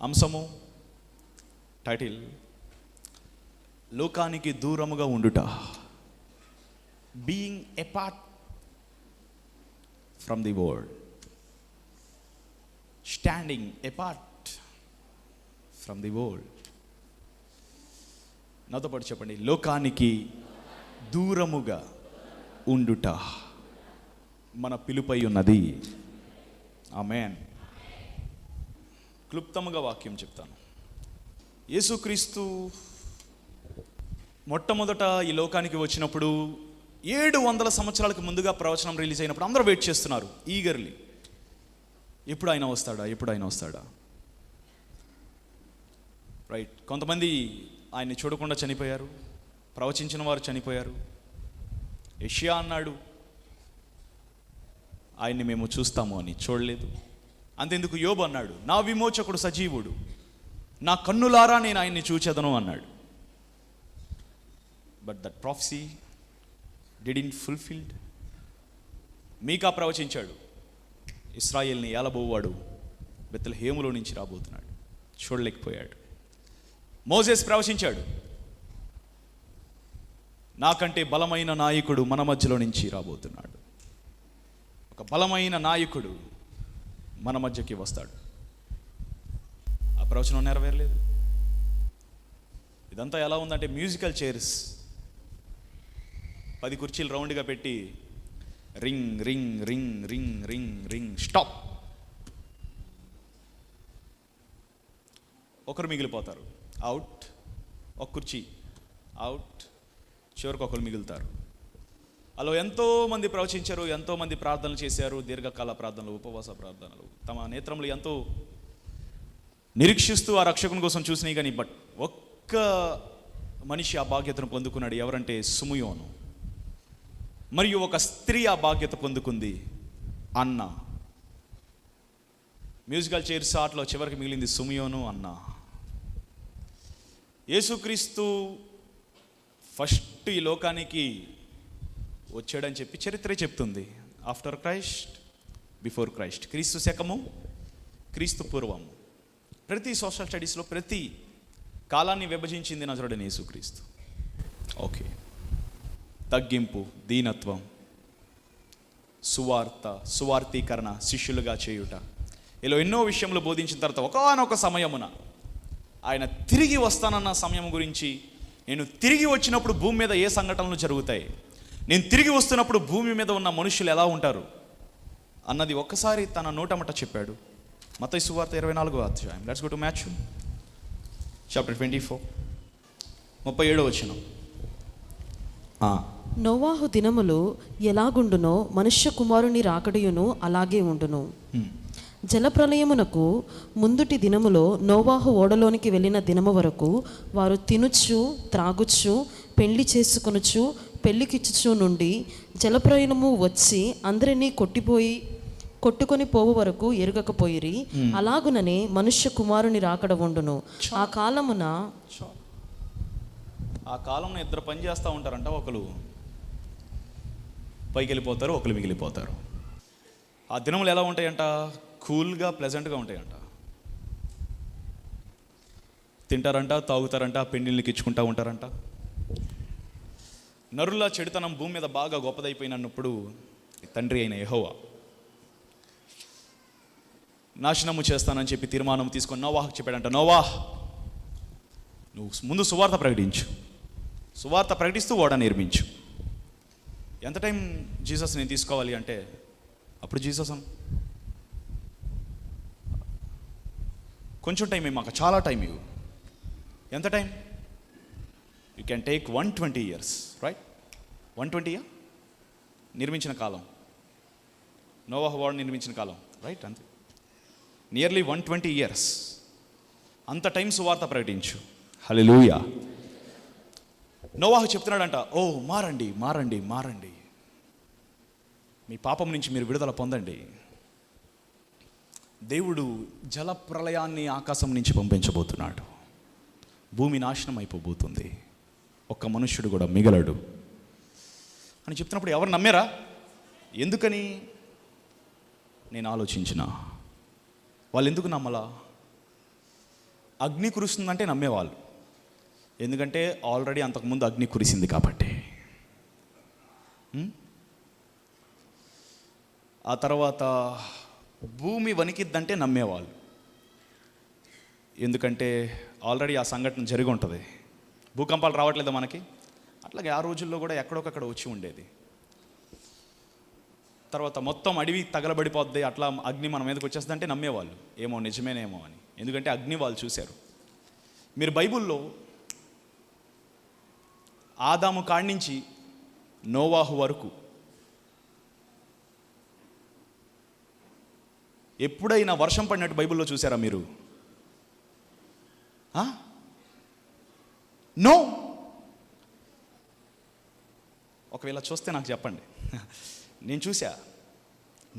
అంశము టైటిల్ లోకానికి దూరముగా ఉండుట, being apart from the world, standing apart from the world. నాతో పాటు చెప్పండి, లోకానికి దూరముగా ఉండుట మన పిలుపై ఉన్నది. ఆమేన్. క్లుప్తముగా వాక్యం చెప్తాను. యేసుక్రీస్తు మొట్టమొదట ఈ లోకానికి వచ్చినప్పుడు 700 సంవత్సరాలకు ముందుగా ప్రవచనం రిలీజ్ అయినప్పుడు అందరూ వెయిట్ చేస్తున్నారు ఈగర్లీ, ఎప్పుడు ఆయన వస్తాడా. రైట్. కొంతమంది ఆయన్ని చూడకుండా చనిపోయారు, ప్రవచించిన వారు చనిపోయారు. యెషయా అన్నాడు ఆయన్ని మేము చూస్తాము అని, చూడలేదు. అంతెందుకు యోబు అన్నాడు, నా విమోచకుడు సజీవుడు, నా కన్నులారా నేను ఆయన్ని చూచెదను అన్నాడు. But that prophecy didn't fulfilled. మీకా ప్రవచించాడు, ఇశ్రాయేల్ని ఏలబోవాడు బెత్లెహేములో నుంచి రాబోతున్నాడు, చూడలేకపోయాడు. మోసెస్ ప్రవచించాడు, నాకంటే బలమైన నాయకుడు మన మధ్యలో నుంచి రాబోతున్నాడు, ఒక బలమైన నాయకుడు మన మధ్యకి వస్తాడు. ఆ ప్రవచనం నెరవేరలేదు. ఇదంతా ఎలా ఉందంటే మ్యూజికల్ చైర్స్ 10 కుర్చీలు రౌండ్గా పెట్టి ring ring ring ring ring ring stop, ఒకరు మిగిలిపోతారు, అవుట్. ఒక కుర్చీ అవుట్, చివరికి ఒకరు మిగులుతారు. అలా ఎంతోమంది ప్రవచించారు, ఎంతోమంది ప్రార్థనలు చేశారు, దీర్ఘకాల ప్రార్థనలు, ఉపవాస ప్రార్థనలు, తమ నేత్రములు ఎంతో నిరీక్షిస్తూ ఆ రక్షకుని కోసం చూసినాయి. కానీ బట్ ఒక్క మనిషి ఆ బాధ్యతను పొందుకున్నాడు. ఎవరంటే సుమయోను. మరియు ఒక స్త్రీ ఆ బాధ్యత పొందుకుంది, అన్న. మ్యూజికల్ చైర్స్ ఆటలో చివరికి మిగిలింది సుమయోను, అన్న. యేసుక్రీస్తు ఫస్ట్ ఈ లోకానికి వచ్చాడని చెప్పి చరిత్ర చెప్తుంది. ఆఫ్టర్ క్రైస్ట్, బిఫోర్ క్రైస్ట్, క్రీస్తు శకము, క్రీస్తు పూర్వము. ప్రతి సోషల్ స్టడీస్లో ప్రతి కాలాన్ని విభజించింది నజరుడైన యేసుక్రీస్తు. ఓకే. తగ్గింపు, దీనత్వం, సువార్తీకరణ, శిష్యులుగా చేయుట, ఇలా ఎన్నో విషయములు బోధించిన తర్వాత ఒకానొక సమయమున ఆయన తిరిగి వస్తానన్న సమయం గురించి, నేను తిరిగి వచ్చినప్పుడు భూమి మీద ఏ సంఘటనలు జరుగుతాయి, నేను తిరిగి వస్తున్నప్పుడు భూమి మీద ఉన్న మనుషులు ఎలా ఉంటారు అన్నది ఒక్కసారి తన నోటమట చెప్పాడు. మత్తయి సువార్త 24వ అధ్యాయం. Let's go to Matthew chapter 24, 37వ వచనం. నోవాహు దినములు ఎలాగుండునో మనుష్య కుమారుని రాకడయును అలాగే ఉండును. జలప్రలయమునకు ముందుటి దినములో నోవాహు ఓడలోనికి వెళ్ళిన దినము వరకు వారు తినుచు త్రాగుచు పెళ్లి చేసుకొనుచు పెళ్లికిచ్చుచు నుండి జలప్రలయము వచ్చి అందరినీ కొట్టుకొని పోవు వరకు ఎరుగకపోయిరి. అలాగుననే మనుష్య కుమారుని రాకడ ఉండును. ఆ కాలమున ఇద్దరు పని చేస్తూ ఉంటారంట. ఒకరు పైకి వెళ్ళిపోతారు, ఒకరు మిగిలిపోతారు. ఆ దినములు ఎలా ఉంటాయంట? కూల్గా, ప్లెజెంట్గా ఉంటాయంట. తింటారంట, తాగుతారంట, పెండిళ్ళకి ఇచ్చుకుంటూ ఉంటారంట. నరుల చెడుతనం భూమి మీద బాగా గొప్పదైపోయినప్పుడు తండ్రి అయిన యెహోవా నాశనము చేస్తానని చెప్పి తీర్మానం తీసుకొని నోవాహుకు చెప్పాడంట, నోవాహ్, నువ్వు ముందు సువార్త ప్రకటించు, సువార్త ప్రకటిస్తూ ఓడ నిర్మించు. ఎంత టైం జీసస్ నేను తీసుకోవాలి అంటే, అప్పుడు జీసస్ కొంచెం టైం మాకు చాలా టైం ఇవ్వు. ఎంత time? You can take 120 years, right? 120 నిర్మించిన కాలం, నోవాహు ఓడ నిర్మించిన కాలం, రైట్? అంతే, నియర్లీ 120 years. అంత టైం సువార్త ప్రకటించు. హల్లెలూయా. నోవాహు చెప్తున్నాడంట, ఓ మారండి మారండి మారండి, మీ పాపం నుంచి మీరు విడుదల పొందండి. దేవుడు జల ప్రళయాన్ని ఆకాశం నుంచి పంపించబోతున్నాడు. భూమి నాశనం అయిపోబోతుంది, ఒక్క మనుష్యుడు కూడా మిగలడు అని చెప్తున్నప్పుడు ఎవరు నమ్మారా? ఎందుకని నేను ఆలోచించిన, వాళ్ళు ఎందుకు నమ్మలా? అగ్ని కురుస్తుందంటే నమ్మేవాళ్ళు, ఎందుకంటే ఆల్రెడీ అంతకుముందు అగ్ని కురిసింది కాబట్టి. ఆ తర్వాత భూమి వణికిద్దంటే నమ్మేవాళ్ళు, ఎందుకంటే ఆల్రెడీ ఆ సంఘటన జరిగి ఉంటుంది. భూకంపాలు రావట్లేదా మనకి? అట్లాగే ఆ రోజుల్లో కూడా ఎక్కడొకక్కడ వచ్చి ఉండేది. తర్వాత మొత్తం అడవి తగలబడిపోద్ది, అట్లా అగ్ని మన మీదకి వచ్చేస్తుందంటే నమ్మేవాళ్ళు, ఏమో నిజమేనేమో అని, ఎందుకంటే అగ్ని వాళ్ళు చూశారు. మీరు బైబిల్లో ఆదాము కాడి నుంచి నోవాహు వరకు ఎప్పుడైనా వర్షం పడినట్టు బైబిల్లో చూసారా మీరు? నో. ఒకవేళ చూస్తే నాకు చెప్పండి. నేను చూసా.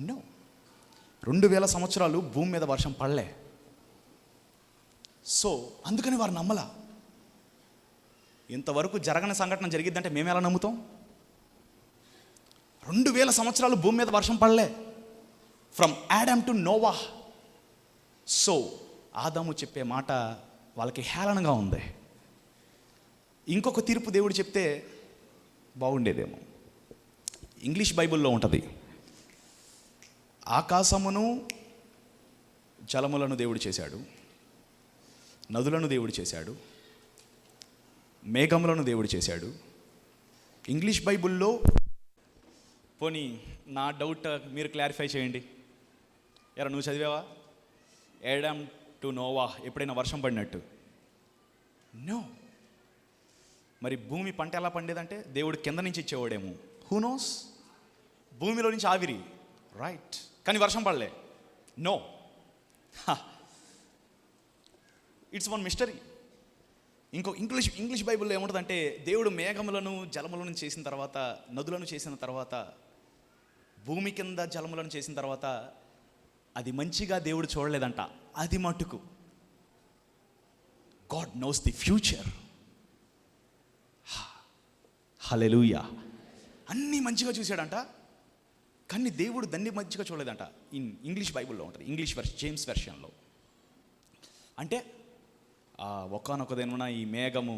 నో. 2000 సంవత్సరాలు భూమి మీద వర్షం పడలే. సో అందుకని వారు నమ్మలా. ఇంతవరకు జరగని సంఘటన జరిగిద్దంటే మేము ఎలా నమ్ముతాం? 2000 సంవత్సరాలు భూమి మీద వర్షం పడలే, from Adam to Noah. So ఆదాము చెప్పే మాట వాళ్ళకి హేళనగా ఉంది. ఇంకొక తీర్పు దేవుడు చెప్తే బాగుండేదేమో. ఇంగ్లీష్ బైబిల్లో ఉంటుంది, ఆకాశమును జలములను దేవుడు చేశాడు, నదులను దేవుడు చేశాడు, మేఘములను దేవుడు చేశాడు. ఇంగ్లీష్ బైబిల్లో, పోనీ నా డౌట్ మీరు క్లారిఫై చేయండి. ఎరా నువ్వు చదివావా యాడమ్ టు నోవా ఎప్పుడైనా వర్షం పడినట్టు? నో. మరి భూమి పంట ఎలా పండేదంటే దేవుడు కింద నుంచి ఇచ్చేవాడేమో, హూ నోస్. భూమిలో నుంచి ఆవిరి, రైట్, కానీ వర్షం పడలే. No. It's one mystery. English బైబిల్లో ఏముంటుందంటే దేవుడు మేఘములను జలములను చేసిన తర్వాత, నదులను చేసిన తర్వాత, భూమి కింద జలములను చేసిన తర్వాత అది మంచిగా దేవుడు చూడలేదంట. అది మటుకు గాడ్ నోస్ ది ఫ్యూచర్. హల్లెలూయా. అన్నీ మంచిగా చూశాడంట, కానీ దేవుడు దాన్ని మంచిగా చూడలేదంట. ఇంగ్లీష్ బైబిల్లో ఉంటుంది, ఇంగ్లీష్ జేమ్స్ వెర్షన్లో. అంటే ఒకానొకదేమన్నా ఈ మేఘము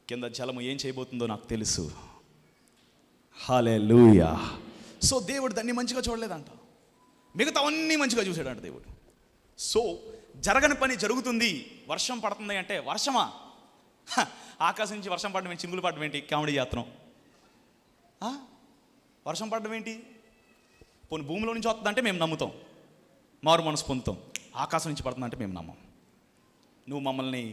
కింద జలము ఏం చేయబోతుందో నాకు తెలుసు. హల్లెలూయా. సో దేవుడు దాన్ని మంచిగా చూడలేదంట, మిగతా అన్నీ మంచిగా చూశాడంట దేవుడు. సో జరగని పని జరుగుతుంది, వర్షం పడుతుంది అంటే వర్షమా? ఆకాశం నుంచి వర్షం పడడం ఏంటి? చింగులు పడడం ఏంటి? కామెడీ చేస్తున్నాం. వర్షం పడడం ఏంటి? పోనీ భూమిలో నుంచి వస్తుందంటే మేము నమ్ముతాం, మారు మనసు పొందుతాం. ఆకాశం నుంచి పడుతుందంటే మేము నమ్మం. నువ్వు మమ్మల్ని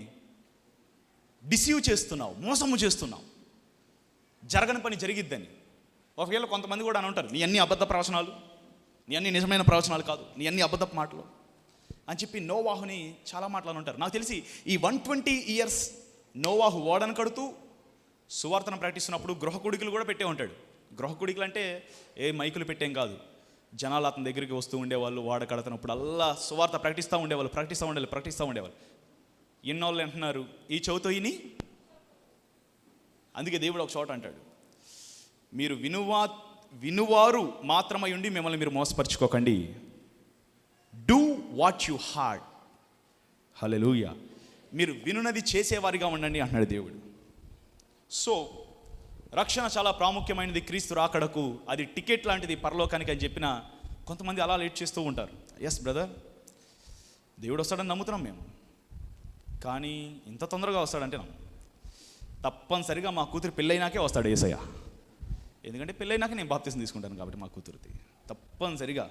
డిసీవ్ చేస్తున్నావు, మోసము చేస్తున్నావు, జరగని పని జరిగిద్దని. ఒకవేళ కొంతమంది కూడా అని ఉంటారు, నీ అన్ని అబద్ధ ప్రవచనాలు, నీ అన్ని నిజమైన ప్రవచనాలు కాదు, నీ అన్ని అబద్ధపు మాటలు అని చెప్పి నోవాహుని చాలా మాటలు ఉంటారు. నాకు తెలిసి ఈ 120 years నోవాహు ఓడను కడుతూ సువార్తను ప్రకటిస్తున్నప్పుడు గృహకుడికలు కూడా పెట్టే ఉంటాడు. గృహకుడికలు అంటే ఏ మైకులు పెట్టేం కాదు, జనాలు అతని దగ్గరికి వస్తూ ఉండేవాళ్ళు. ఓడ కడుతున్నప్పుడు అల్లా సువార్త ప్రకటిస్తూ ఉండేవాళ్ళు. ఎన్నోళ్ళు అంటున్నారు ఈ చెవితో ఇని. అందుకే దేవుడు ఒక చోట అంటాడు, మీరు వినువారు మాత్రమై ఉండి మిమ్మల్ని మీరు మోసపరుచుకోకండి. Do what you heard. Hallelujah. మీరు వినున్నది చేసేవారిగా ఉండండి అంటున్నాడు దేవుడు. సో రక్షణ చాలా ప్రాముఖ్యమైనది క్రీస్తు రాకడకు. అది టికెట్ లాంటిది పరలోకానికి అని చెప్పిన కొంతమంది అలా లేట్ చేస్తూ ఉంటారు. ఎస్ బ్రదర్, దేవుడు వస్తాడని నమ్ముతున్నాం మేము, కానీ ఇంత తొందరగా వస్తాడంటే తప్పనిసరిగా మా కూతురు పెళ్ళైనాకే వస్తాడు యేసయ్య. ఎందుకంటే పెళ్ళైనాక నేను బాప్తిసం తీసుకుంటాను కాబట్టి మా కూతురుది తప్పనిసరిగా.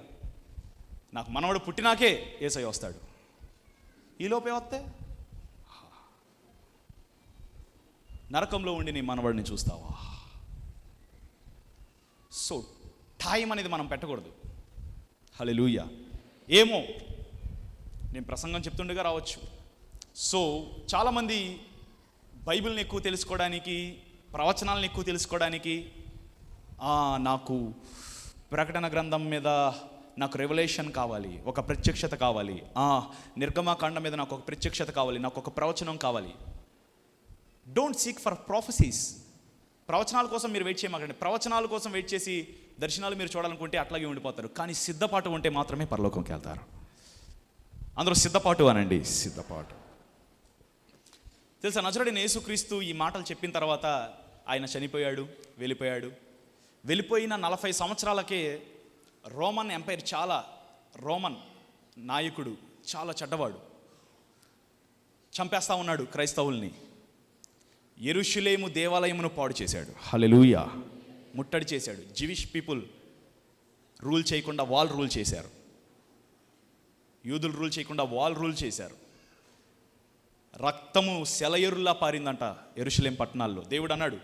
నాకు మనవడు పుట్టినాకే యేసయ్య వస్తాడు. ఈలోపే వస్తే నరకంలో ఉండి నీ మనవడిని చూస్తావా? సో టైం అనేది మనం పెట్టకూడదు. హల్లెలూయా. ఏమో నేను ప్రసంగం చెప్తుండగా రావచ్చు. సో చాలామంది బైబిల్ని ఎక్కువ తెలుసుకోవడానికి, ప్రవచనాలను ఎక్కువ తెలుసుకోవడానికి, నాకు ప్రకటన గ్రంథం మీద నాకు రెవల్యూషన్ కావాలి, ఒక ప్రత్యక్షత కావాలి, నిర్గమాకాండం మీద నాకు ఒక ప్రత్యక్షత కావాలి, నాకు ఒక ప్రవచనం కావాలి. Don't seek for prophecies. ప్రవచనాల కోసం మీరు వెయిట్ చేయమాకండి. ప్రవచనాల కోసం వెయిట్ చేసి దర్శనాలు మీరు చూడాలనుకుంటే అట్లాగే ఉండిపోతారు. కానీ సిద్ధపాటు ఉంటే మాత్రమే పరలోకంకి వెళ్తారు. అందరూ సిద్ధపాటు అనండి, సిద్ధపాటు. తెలుసా, నజరుడైన యేసుక్రీస్తు ఈ మాటలు చెప్పిన తర్వాత ఆయన చనిపోయాడు, వెళ్ళిపోయాడు. వెళ్ళిపోయిన 40 సంవత్సరాలకే రోమన్ ఎంపైర్, రోమన్ నాయకుడు చాలా చెడ్డవాడు, చంపేస్తా ఉన్నాడు క్రైస్తవుల్ని. యెరూషలేము దేవాలయమును పాడు చేశాడు. హల్లెలూయా. ముట్టడి చేశాడు. జివిష్ పీపుల్ రూల్ చేయకుండా వాల్ రూల్ చేశారు. యూదులు రూల్ చేయకుండా వాల్ రూల్ చేశారు. రక్తము సెలయేరులా పారిందంట యెరూషలేం పట్టణాల్లో. దేవుడు అన్నాడు,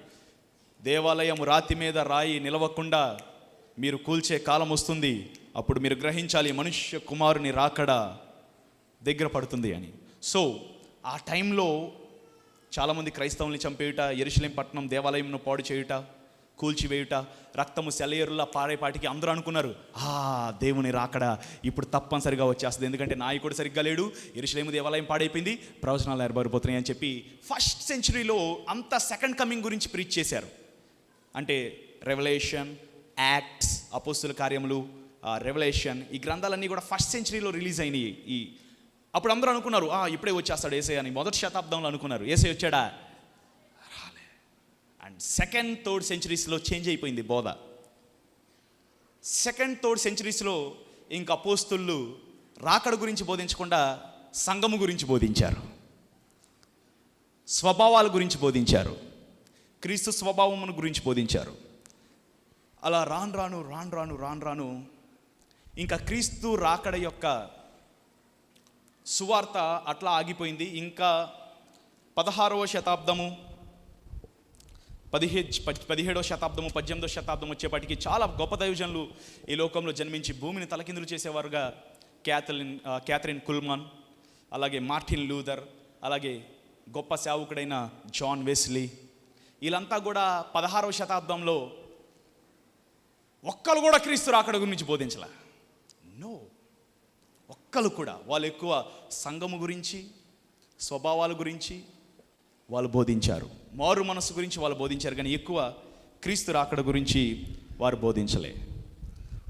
దేవాలయము రాతి మీద రాయి నిలవకుండా మీరు కూల్చే కాలం వస్తుంది, అప్పుడు మీరు గ్రహించాలి మనుష్య కుమారుని రాకడ దగ్గర పడుతుంది అని. సో ఆ టైంలో చాలామంది క్రైస్తవుల్ని చంపేయుట, యెరూషలేం పట్టణం దేవాలయంను పాడు చేయుట, కూల్చివేయుట, రక్తము సెలయేరులా పారేపాటికి అందరూ అనుకున్నారు, దేవుని రాకడ ఇప్పుడు తప్పనిసరిగా వచ్చేస్తుంది, ఎందుకంటే నాయకుడు సరిగ్గా లేడు, యెరూషలేము దేవాలయం పాడైపోయింది, ప్రవచనాలు నెరవేరిపోతున్నాయి అని చెప్పి ఫస్ట్ సెంచరీలో అంతా సెకండ్ కమింగ్ గురించి ప్రీచ్ చేశారు. అంటే రెవల్యూషన్, యాక్ట్స్, అపోస్తుల కార్యములు, రెవల్యూషన్, ఈ గ్రంథాలన్నీ కూడా ఫస్ట్ సెంచరీలో రిలీజ్ అయినాయి. అప్పుడు అందరూ అనుకున్నారు ఇప్పుడే వచ్చేస్తాడు యేసయ్య అని. మొదటి శతాబ్దంలో అనుకున్నారు. యేసయ్య వచ్చాడా? రాలే. అండ్ సెకండ్, థర్డ్ సెంచరీస్లో చేంజ్ అయిపోయింది బోధ. సెకండ్, థర్డ్ సెంచరీస్లో ఇంకా అపోస్తులు రాకడ గురించి బోధించకుండా సంఘము గురించి బోధించారు, స్వభావాల గురించి బోధించారు, క్రీస్తు స్వభావమును గురించి బోధించారు. అలా రాను రాను ఇంకా క్రీస్తు రాకడ యొక్క సువార్త అట్లా ఆగిపోయింది. ఇంకా 16వ శతాబ్దము, 17వ శతాబ్దము, 18వ శతాబ్దం వచ్చేపాటికి చాలా గొప్ప దైవజనులు ఈ లోకంలో జన్మించి భూమిని తలకిందులు చేసేవారుగా క్యాథరిన్ కుల్మాన్, అలాగే మార్టిన్ లూథర్, అలాగే గొప్ప సేవకుడైన జాన్ వెస్లీ, వీళ్ళంతా కూడా 16వ శతాబ్దంలో ఒక్కరు కూడా క్రీస్తు రాకడ గురించి బోధించలే. నో, ఒక్కరు కూడా. వాళ్ళు ఎక్కువ సంఘము గురించి, స్వభావాల గురించి వాళ్ళు బోధించారు, మారు మనసు గురించి వాళ్ళు బోధించారు, కానీ ఎక్కువ క్రీస్తు రాకడ గురించి వారు బోధించలే.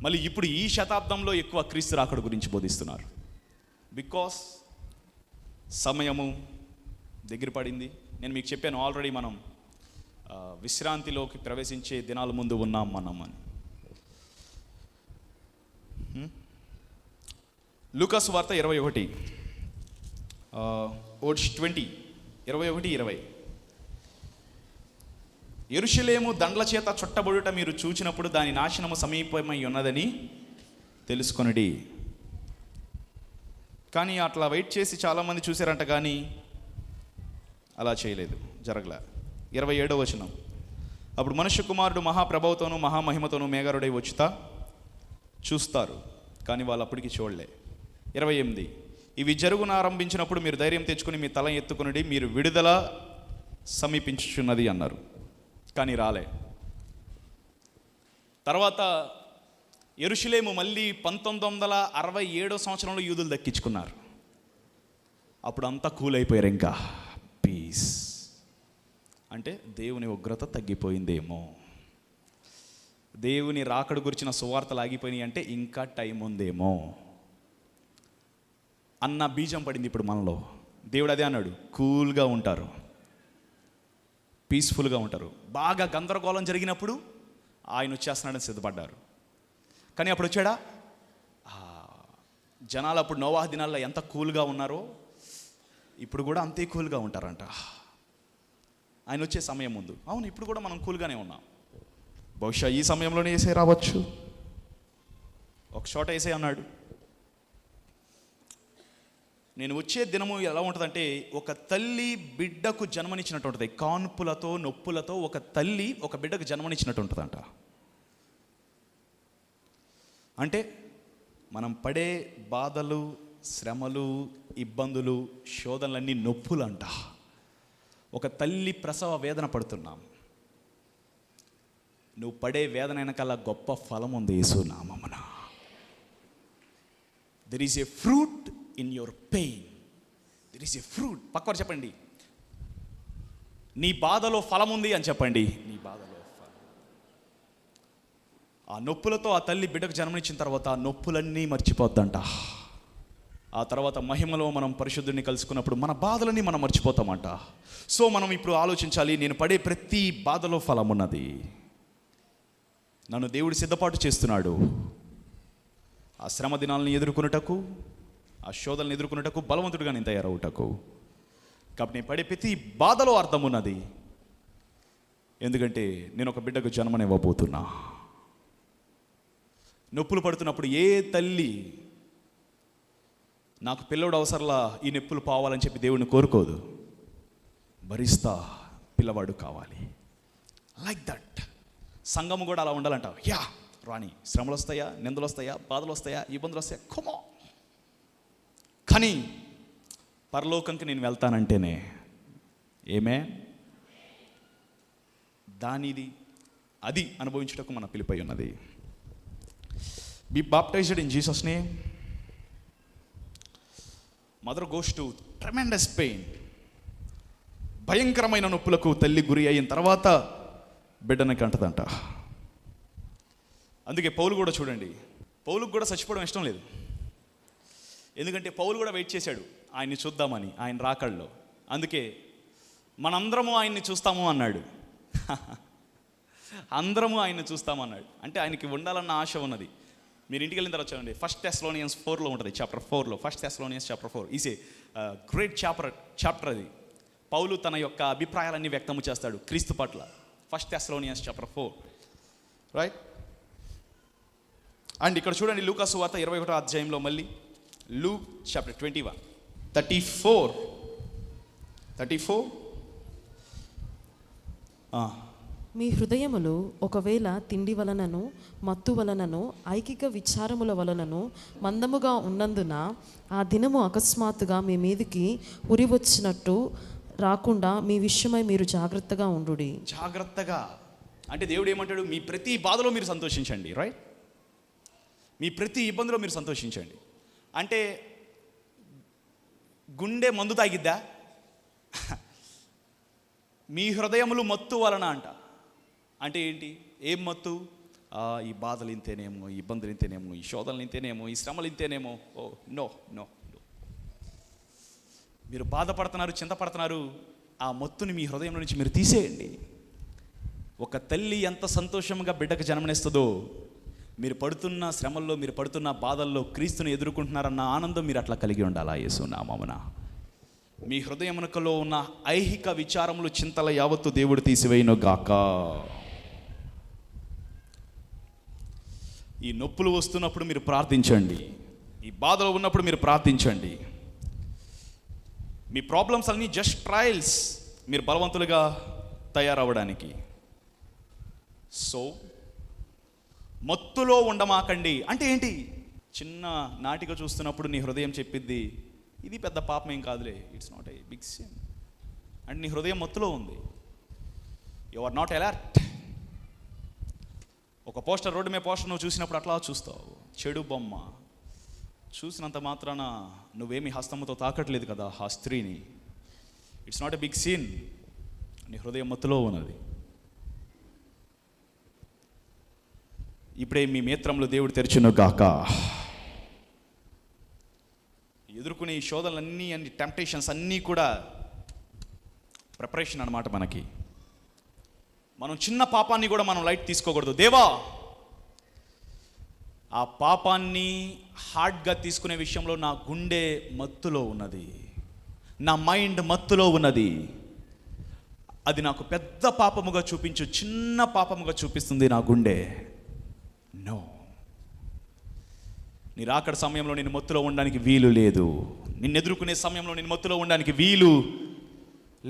మళ్ళీ ఇప్పుడు ఈ శతాబ్దంలో ఎక్కువ క్రీస్తు రాకడ గురించి బోధిస్తున్నారు. బికాస్ సమయము దగ్గర పడింది. నేను మీకు చెప్పాను ఆల్రెడీ, మనం విశ్రాంతిలోకి ప్రవేశించే దినాల ముందు ఉన్నాం మనం అని. లూకాసు వార్త 21, వర్స్ 20, 21-20. యెరూషలేము దండ్ల చేత చుట్టబడుట మీరు చూచినప్పుడు దాని నాశనము సమీపమై ఉన్నదని తెలుసుకొనిడి. కానీ అట్లా వెయిట్ చేసి చాలామంది చూశారంట, కానీ అలా చేయలేదు, జరగలే. 27వ వచనం. అప్పుడు మనుష్య కుమారుడు మహాప్రభువుతోనూ మహామహిమతోనూ మేఘారుడై వచ్చుతా చూస్తారు, కానీ వాళ్ళు అప్పటికి చూడలే. 28. ఇవి జరుగున ఆరంభించినప్పుడు మీరు ధైర్యం తెచ్చుకుని మీ తల ఎత్తుకుని మీరు విడుదల సమీపించుచున్నది అన్నారు, కానీ రాలే. తర్వాత యెరూషలేము మళ్ళీ 1967వ సంవత్సరంలో యూదులు దక్కించుకున్నారు. అప్పుడు అంతా కూల్ అయిపోయారు, ఇంకా పీస్. అంటే దేవుని ఉగ్రత తగ్గిపోయిందేమో, దేవుని రాకడ గురించిన సువార్తలు ఆగిపోయినాయి అంటే ఇంకా టైం ఉందేమో అన్న బీజం పడింది ఇప్పుడు మనలో. దేవుడు అదే అన్నాడు, కూల్గా ఉంటారు, పీస్ఫుల్గా ఉంటారు. బాగా గందరగోళం జరిగినప్పుడు ఆయన వచ్చేస్తున్నాడని సిద్ధపడ్డారు, కానీ అప్పుడు వచ్చాడా? జనాలు అప్పుడు నోవాహు దినాల్లో ఎంత కూల్గా ఉన్నారో ఇప్పుడు కూడా అంతే కూల్గా ఉంటారంట ఆయన వచ్చే సమయం ముందు. అవును, ఇప్పుడు కూడా మనం కూల్గానే ఉన్నాం. బహుశా ఈ సమయంలోనే యేసయ్య రావచ్చు. ఒక చోట యేసయ్య అన్నాడు, నేను వచ్చే దినము ఎలా ఉంటుందంటే ఒక తల్లి బిడ్డకు జన్మనిచ్చినట్టు ఉంటుంది. కాన్పులతో నొప్పులతో ఒక తల్లి ఒక బిడ్డకు జన్మనిచ్చినట్టు ఉంటుందంట. అంటే మనం పడే బాధలు, శ్రమలు, ఇబ్బందులు, శోధనలన్నీ నొప్పులంట. ఒక తల్లి ప్రసవ వేదన పడుతున్నాం. నువ్వు పడే వేదన వెనకాల గొప్ప ఫలం ఉంది యేసు నామమున. There is a fruit in your pain. There is a fruit. పక్కవారు చెప్పండి, నీ బాధలో ఫలం ఉంది అని చెప్పండి. నీ బాధలో ఫలం. ఆ నొప్పులతో ఆ తల్లి బిడ్డకు జన్మనిచ్చిన తర్వాత ఆ నొప్పులన్నీ మర్చిపోద్దంట. ఆ తర్వాత మహిమలో మనం పరిశుద్ధుడిని కలుసుకున్నప్పుడు మన బాధలని మనం మర్చిపోతామంట. సో మనం ఇప్పుడు ఆలోచించాలి, నేను పడే ప్రతి బాధలో ఫలం ఉన్నది. నన్ను దేవుడు సిద్ధపాటు చేస్తున్నాడు ఆ శ్రమ దినాలను ఎదుర్కొనుటకు, ఆ శోధనలను ఎదుర్కొనుటకు, బలవంతుడిగా నేను తయారవుటకు. కాబట్టి నేను పడే ప్రతి బాధలో అర్థం ఉన్నది. ఎందుకంటే నేను ఒక బిడ్డకు జన్మనివ్వబోతున్నా. నొప్పులు పడుతున్నప్పుడు ఏ తల్లి నాకు పిల్లవాడు అవసరంలా ఈ నొప్పులు పోవాలని చెప్పి దేవుడిని కోరుకోదు. భరిస్తా, పిల్లవాడు కావాలి. లైక్ దట్ సంఘము కూడా అలా ఉండాలంట. యా రాణి, శ్రమలు వస్తాయా, నిందలు వస్తాయా, బాధలు వస్తాయా, ఇబ్బందులు వస్తాయా, ఖమో. కానీ పరలోకంకి నేను వెళ్తానంటేనే ఏమే దానిది అది అనుభవించుటకు మన పిలుపై ఉన్నది. Be baptized in Jesus name. Mother goes to tremendous pain. భయంకరమైన నొప్పులకు తల్లి గురి అయిన తర్వాత బిడ్డనకి అంటదంట. అందుకే పౌలు కూడా చూడండి, పౌలుకు కూడా చచ్చిపోవడం ఇష్టం లేదు. ఎందుకంటే పౌలు కూడా వెయిట్ చేశాడు ఆయన్ని చూద్దామని, ఆయన రాకళ్ళలో. అందుకే మనందరము ఆయన్ని చూస్తాము అన్నాడు. అందరము ఆయన్ని చూస్తామన్నాడు. అంటే ఆయనకి ఉండాలన్న ఆశ ఉన్నది. మీరు ఇంటికి వెళ్ళిన తర్వాత చూడండి, 1 Thessalonians 4లో ఉంటుంది, చాప్టర్ 4లో. 1 Thessalonians chapter 4 is a great chapter అది. పౌలు తన యొక్క అభిప్రాయాలన్నీ వ్యక్తము చేస్తాడు క్రీస్తు పట్ల. 1 Thessalonians చాప్టర్ 4, రైట్. అండ్ ఇక్కడ చూడండి, లూకా సువార్త 21వ అధ్యాయంలో మళ్ళీ లూక్ చాప్టర్ 21 34. మీ హృదయములు ఒకవేళ తిండి వలనను, మత్తు వలనను, ఐకిక విచారముల వలనను మందముగా ఉన్నందున ఆ దినము అకస్మాత్తుగా మీ మీదికి ఉరి వచ్చినట్టు రాకుండా మీ విషయమై మీరు జాగ్రత్తగా ఉండుడి. జాగ్రత్తగా అంటే దేవుడు ఏమంటాడు? మీ ప్రతి బాధలో మీరు సంతోషించండి, రైట్. మీ ప్రతి ఇబ్బందిలో మీరు సంతోషించండి. అంటే గుండె మందు తాగిద్దా? మీ హృదయములు మత్తు వలన అంట. అంటే ఏంటి? ఏం మత్తు? ఈ బాధలు ఇంతేనేమో, ఈ ఇబ్బందులు ఇంతేనేమో, ఈ శోధనలు ఇంతేనేమో, ఈ శ్రమలు ఇంతేనేమో. ఓ నో నో, మీరు బాధపడుతున్నారు, చింతపడుతున్నారు. ఆ మత్తుని మీ హృదయంలో నుంచి మీరు తీసేయండి. ఒక తల్లి ఎంత సంతోషంగా బిడ్డకు జన్మనిస్తుందో, మీరు పడుతున్న శ్రమల్లో, మీరు పడుతున్న బాధల్లో క్రీస్తుని ఎదుర్కొంటున్నారన్న ఆనందం మీరు అట్లా కలిగి ఉండాలా యేసు నామమున. మీ హృదయమునకలో ఉన్న ఐహిక విచారములు, చింతల యావత్తు దేవుడు తీసివేయును గాక. ఈ నొప్పులు వస్తున్నప్పుడు మీరు ప్రార్థించండి, ఈ బాధలో ఉన్నప్పుడు మీరు ప్రార్థించండి. మీ ప్రాబ్లమ్స్ అన్నీ జస్ట్ ట్రయల్స్, మీరు బలవంతులుగా తయారవ్వడానికి. సో మత్తులో ఉండమాకండి. అంటే ఏంటి? చిన్న నాటిక చూస్తున్నప్పుడు నీ హృదయం చెప్పిద్ది, ఇది పెద్ద పాపం ఏం కాదులే, it's not a big sin. అంటే నీ హృదయం మత్తులో ఉంది. You are not alert. ఒక పోస్టర్, రోడ్డు మీద పోస్టర్ నువ్వు చూసినప్పుడు అట్లా చూస్తావు, చెడు బొమ్మ చూసినంత మాత్రాన నువ్వేమి హస్తముతో తాకట్లేదు కదా ఆ స్త్రీని. It's not a big sin. నీ హృదయం మత్తులో ఉన్నది. ఇప్పుడే మీ నేత్రములు దేవుడు తెరిచును గాక. ఎదుర్కొనే ఈ శోధనలన్నీ, అన్ని టెంప్టేషన్స్ అన్నీ కూడా ప్రిపరేషన్ అన్నమాట మనకి. మనం చిన్న పాపాన్ని కూడా మనం లైట్ తీసుకోకూడదు. దేవా, ఆ పాపాన్ని హార్డ్గా తీసుకునే విషయంలో నా గుండె మత్తులో ఉన్నది, నా మైండ్ మత్తులో ఉన్నది. అది నాకు పెద్ద పాపముగా చూపించు, చిన్న పాపముగా చూపిస్తుంది నా గుండె. నో, నీ రాకడ సమయంలో నేను మత్తులో ఉండడానికి వీలు లేదు. నిన్ను ఎదుర్కొనే సమయంలో నేను మత్తులో ఉండడానికి వీలు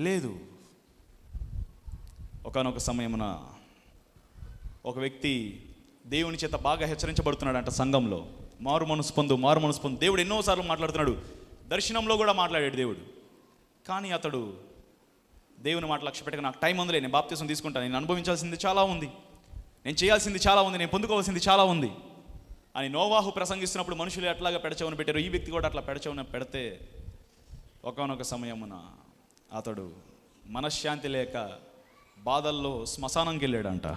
లేదు. ఒకానొక సమయమున ఒక వ్యక్తి దేవుని చేత బాగా హెచ్చరించబడుతున్నాడంట సంఘంలో. మారు మనసు పొందు, మారు మనసు పొందు. దేవుడు ఎన్నోసార్లు మాట్లాడుతున్నాడు, దర్శనంలో కూడా మాట్లాడాడు దేవుడు. కానీ అతడు దేవుని మాట లక్ష్య పెట్టక, నాకు టైం ఉందిలే, నేను బాప్తిసం తీసుకుంటాను, నేను అనుభవించాల్సింది చాలా ఉంది, నేను చేయాల్సింది చాలా ఉంది, నేను పొందుకోవాల్సింది చాలా ఉంది అని నోవాహు ప్రసంగిస్తున్నప్పుడు మనుషులు ఎట్లాగా పెడచవును పెట్టారు, ఈ వ్యక్తి కూడా అట్లా పెడచవున పెడితే ఒకానొక సమయమున అతడు మనశ్శాంతి లేక బాధల్లో శ్మశానంకి వెళ్ళాడంట.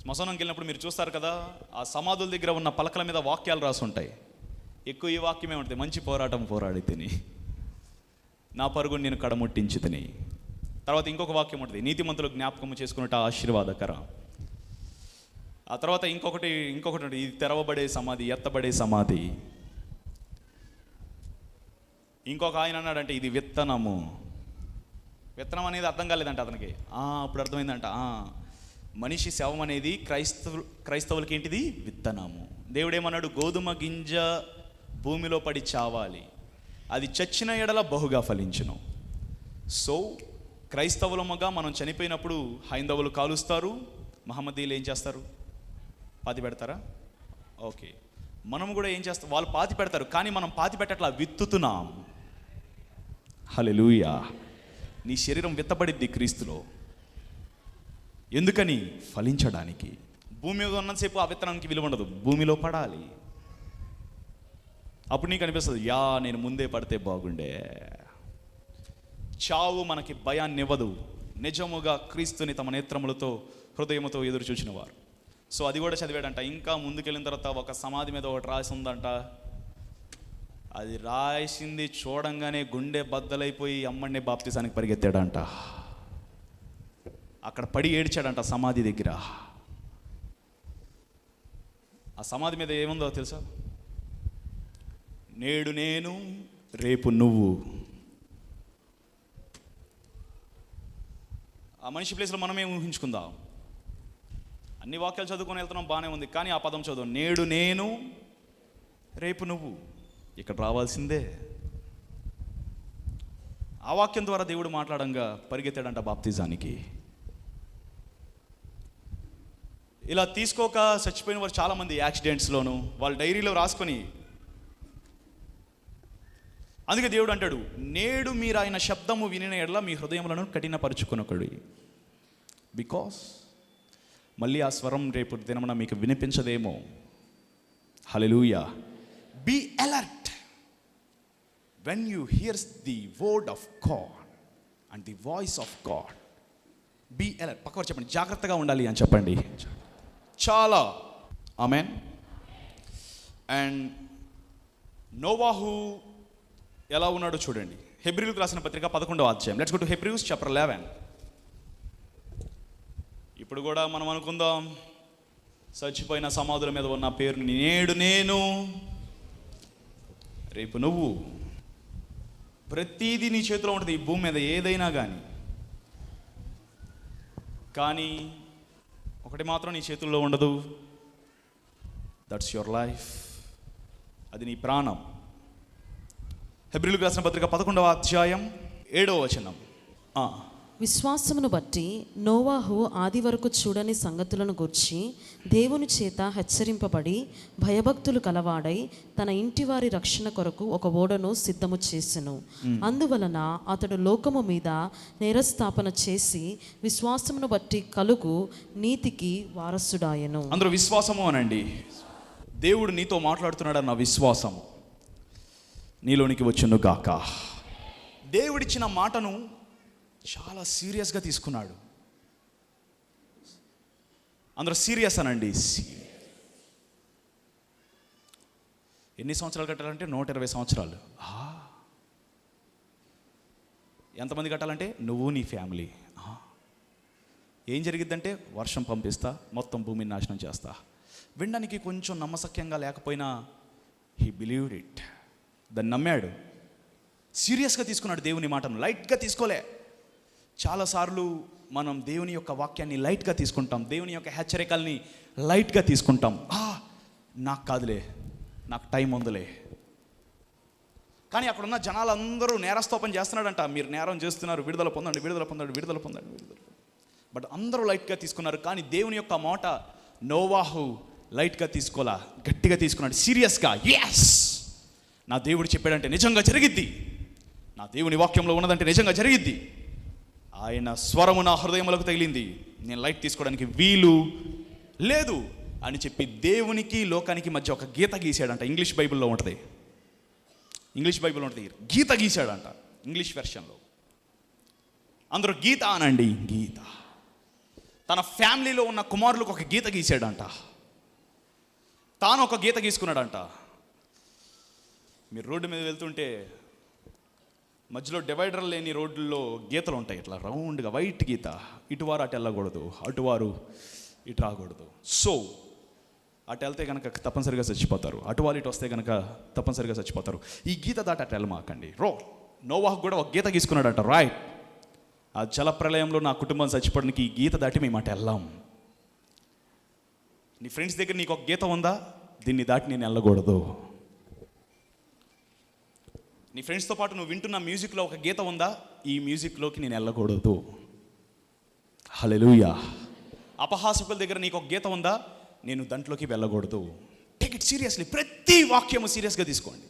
శ్మశానంకి వెళ్ళినప్పుడు మీరు చూస్తారు కదా, ఆ సమాధుల దగ్గర ఉన్న పలకల మీద వాక్యాలు రాసి ఉంటాయి. ఎక్కువ ఈ వాక్యమే ఉంటుంది, మంచి పోరాటం పోరాడి తిని నా పరుగుని నేను కడముట్టించి తిని. తర్వాత ఇంకొక వాక్యం ఉంటుంది, నీతిమంతులు జ్ఞాపకము చేసుకున్నట్టు ఆశీర్వాదకర. ఆ తర్వాత ఇంకొకటి ఉంటుంది, ఇది తెరవబడే సమాధి, ఎత్తబడే సమాధి. ఇంకొక ఆయన అన్నాడంటే ఇది విత్తనము. విత్తనం అనేది అర్థం కాలేదంట అతనికి. అప్పుడు అర్థమైందంట, మనిషి శవం అనేది క్రైస్తవులకి ఏంటిది? విత్తనము. దేవుడేమన్నాడు? గోధుమ గింజ భూమిలో పడి చావాలి, అది చచ్చిన ఎడల బహుగా ఫలించును. సో క్రైస్తవులముగా మనం చనిపోయినప్పుడు హైందవులు కాలుస్తారు, మహమ్మదీయులు ఏం చేస్తారు? పాతి పెడతారా? ఓకే, మనం కూడా ఏం చేస్తాం? వాళ్ళు పాతి పెడతారు, కానీ మనం పాతి పెట్టట్లా, విత్తుతున్నాం. హల్లెలూయా. నీ శరీరం విత్తబడిద్ది క్రీస్తులో. ఎందుకని? ఫలించడానికి. భూమి మీద ఉన్నంతసేపు ఆ విత్తనానికి విలువ ఉండదు, భూమిలో పడాలి. అప్పుడు నీకు అనిపిస్తుంది, నేను ముందే పడితే బాగుండే. చావు మనకి భయాన్ని ఇవ్వదు. నిజముగా క్రీస్తుని తమ నేత్రములతో హృదయముతో ఎదురు చూసిన వారు. సో అది కూడా చదివాడంట. ఇంకా ముందుకెళ్ళిన తర్వాత ఒక సమాధి మీద ఒకటి రాసి ఉందంట. అది రాసింది చూడంగానే గుండె బద్దలైపోయి అమ్మడిని బాప్తిసానికి పరిగెత్తాడంట. అక్కడ పడి ఏడ్చాడంట సమాధి దగ్గర. ఆ సమాధి మీద ఏముందో తెలుసా? నేడు నేను, రేపు నువ్వు. ఆ మనిషి ప్లేస్లో మనమే ఊహించుకుందాం. అన్ని వాక్యాలు చదువుకొని వెళ్తున్నాం, బాగానే ఉంది, కానీ ఆ పదం చదువు, నేడు నేను, రేపు నువ్వు. ఇక్కడ రావాల్సిందే. ఆ వాక్యం ద్వారా దేవుడు మాట్లాడంగా పరిగెత్తాడంట బాప్తిజానికి. ఇలా తీసుకోక చచ్చిపోయిన వారు చాలామంది యాక్సిడెంట్స్లోను వాళ్ళ డైరీలో రాసుకొని. అందుకే దేవుడు అంటాడు, నేడు మీరు ఆయన శబ్దము వినిన ఎడల మీ హృదయములను కఠినపరుచుకొనకుడి. బికాస్ మళ్ళీ ఆ స్వరం రేపు దినమున మీకు వినిపించదేమో. Hallelujah. Be alert when you hears the word of God and the voice of God. Be alert. పక్కవారు చెప్పండి, జాగ్రత్తగా ఉండాలి అని చెప్పండి. చాలా. ఆమెన్. అండ్ నోవాహు ఎలా ఉన్నాడో చూడండి. హెబ్రీయులకు రాసిన పత్రిక 11వ అధ్యాయం. Let's go to Hebrews chapter 11. ఇప్పుడు కూడా మనం అనుకుందాం, చచ్చిపోయిన సమాధుల మీద ఉన్న పేరుని నేడు నేను, రేపు నువ్వు. ప్రతిదీ నీ చేతిలో ఉంటుంది ఈ భూమి మీద, ఏదైనా కానీ ఒకటి మాత్రం నీ చేతుల్లో ఉండదు. That's your life. అది నీ ప్రాణం. హెబ్రీయులకు రాసిన పత్రిక 11వ అధ్యాయం 7వ వచనం. విశ్వాసమును బట్టి నోవాహు ఆది వరకు చూడని సంగతులను గూర్చి దేవుని చేత హెచ్చరింపబడి భయభక్తులు కలవాడై తన ఇంటి వారి రక్షణ కొరకు ఒక ఓడను సిద్ధము చేసెను. అందువలన అతడు లోకము మీద నేరస్థాపన చేసి విశ్వాసమును బట్టి కలుగు నీతికి వారసుడాయెను. అందరూ విశ్వాసము అనండి. దేవుడు నీతో మాట్లాడుతున్నాడన్న విశ్వాసము నీలోనికి వచ్చును గాక. దేవుడిచ్చిన మాటను చాలా సీరియస్గా తీసుకున్నాడు. అందరూ సీరియస్ అనండి. ఎన్ని సంవత్సరాలు కట్టాలంటే 120 సంవత్సరాలు. ఎంతమంది కట్టాలంటే? నువ్వు నీ ఫ్యామిలీ. ఏం జరిగిద్దంటే వర్షం పంపిస్తా, మొత్తం భూమిని నాశనం చేస్తా. వినడానికి కొంచెం నమ్మశక్యంగా లేకపోయినా హీ బిలీవ్డ్ ఇట్. దాన్ని నమ్మాడు. సీరియస్గా తీసుకున్నాడు దేవుని మాటను, లైట్గా తీసుకోలే. చాలాసార్లు మనం దేవుని యొక్క వాక్యాన్ని లైట్గా తీసుకుంటాం, దేవుని యొక్క హెచ్చరికల్ని లైట్గా తీసుకుంటాం. నాకు కాదులే, నాకు టైం ఉందిలే. కానీ అక్కడున్న జనాలందరూ నేరస్తోపం చేస్తున్నాడంట. మీరు నేరం చేస్తున్నారు, విడుదల పొందండి, విడుదల పొందండి, విడుదల పొందండి, విడుదల. బట్ అందరూ లైట్గా తీసుకున్నారు. కానీ దేవుని యొక్క మాట నోవాహు లైట్గా తీసుకోలా, గట్టిగా తీసుకున్నాడు, సీరియస్గా. ఎస్, నా దేవుడు చెప్పాడంటే నిజంగా జరిగిద్ది, నా దేవుని వాక్యంలో ఉన్నదంటే నిజంగా జరిగిద్ది. ఆయన స్వరము నా హృదయములకు తగిలింది, నేను లైట్ తీసుకోవడానికి వీలు లేదు అని చెప్పి దేవునికి లోకానికి మధ్య ఒక గీత గీసాడంట. ఇంగ్లీష్ బైబిల్లో ఉంటుంది, గీత గీసాడంట ఇంగ్లీష్ వెర్షన్లో. అందరూ గీత అనండి. గీత. తన ఫ్యామిలీలో ఉన్న కుమారులకు ఒక గీత గీసాడంట, తాను ఒక గీత గీసుకున్నాడంట. మీరు రోడ్డు మీద వెళ్తుంటే మధ్యలో డివైడర్ లేని రోడ్లలో గీతలు ఉంటాయి, ఇట్లా రౌండ్గా వైట్ గీత. ఇటువారు అటు వెళ్ళకూడదు, అటువారు ఇటు రాకూడదు. సో అటు వెళ్తే కనుక తప్పనిసరిగా చచ్చిపోతారు, అటువారు ఇటు వస్తే కనుక తప్పనిసరిగా చచ్చిపోతారు. ఈ గీత దాటి అటు వెళ్ళమాకండి. నోవాహు కూడా ఒక గీత గీసుకున్నాడంట, రైట్, ఆ జలప్రలయంలో నా కుటుంబం చచ్చిపోవడానికి ఈ గీత దాటి మేము అటు వెళ్ళాం. నీ ఫ్రెండ్స్ దగ్గర నీకు ఒక గీత ఉందా, దీన్ని దాటి నేను వెళ్ళకూడదు. నీ ఫ్రెండ్స్తో పాటు నువ్వు వింటున్న మ్యూజిక్లో ఒక గీత ఉందా, ఈ మ్యూజిక్లోకి నేను వెళ్ళకూడదు. హల్లెలూయా. అపహాసకుల దగ్గర నీకు ఒక గీత ఉందా, నేను దాంట్లోకి వెళ్ళకూడదు. Take it seriously. ప్రతి వాక్యము సీరియస్గా తీసుకోండి.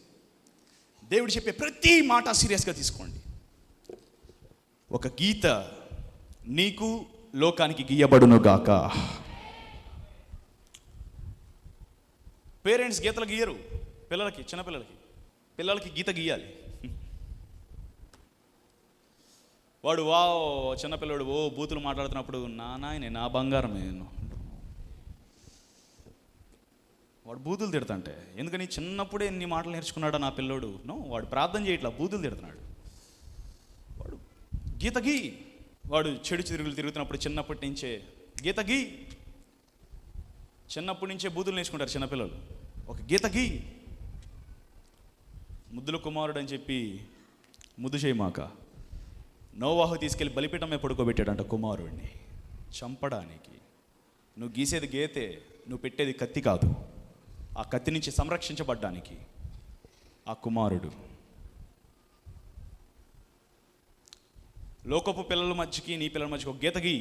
దేవుడు చెప్పే ప్రతి మాట సీరియస్గా తీసుకోండి. ఒక గీత నీకు లోకానికి గీయబడును గాక. పేరెంట్స్ గీతలు గీయరు పిల్లలకి, పిల్లలకి గీత గీయాలి. వాడు చిన్నపిల్లడు బూతులు మాట్లాడుతున్నప్పుడు నాయనే నా బంగారం నేను, వాడు బూతులు తిడతాంటే ఎందుకని చిన్నప్పుడే ఎన్ని మాటలు నేర్చుకున్నాడా నా పిల్లోడు? వాడు ప్రార్థన చేయట్లా, బూతులు తిడుతున్నాడు. వాడు గీత గీ. వాడు చెడు తిరుగుతున్నప్పుడు చిన్నప్పటి నుంచే గీత గీ. చిన్నప్పటి నుంచే బూతులు నేర్చుకుంటారు చిన్నపిల్లలు. ఒక గీత గీ. ముద్దుల కుమారుడు అని చెప్పి ముద్దు చేయమాక. నోవాహు తీసుకెళ్ళి బలిపీఠం మీద పడుకోబెట్టాడంట కుమారుడిని చంపడానికి. నువ్వు గీసేది గీతే, నువ్వు పెట్టేది కత్తి కాదు. ఆ కత్తి నుంచి సంరక్షించబడ్డానికి ఆ కుమారుడు. లోకపు పిల్లల మధ్యకి నీ పిల్లల మధ్యకి ఒక గీత గీ.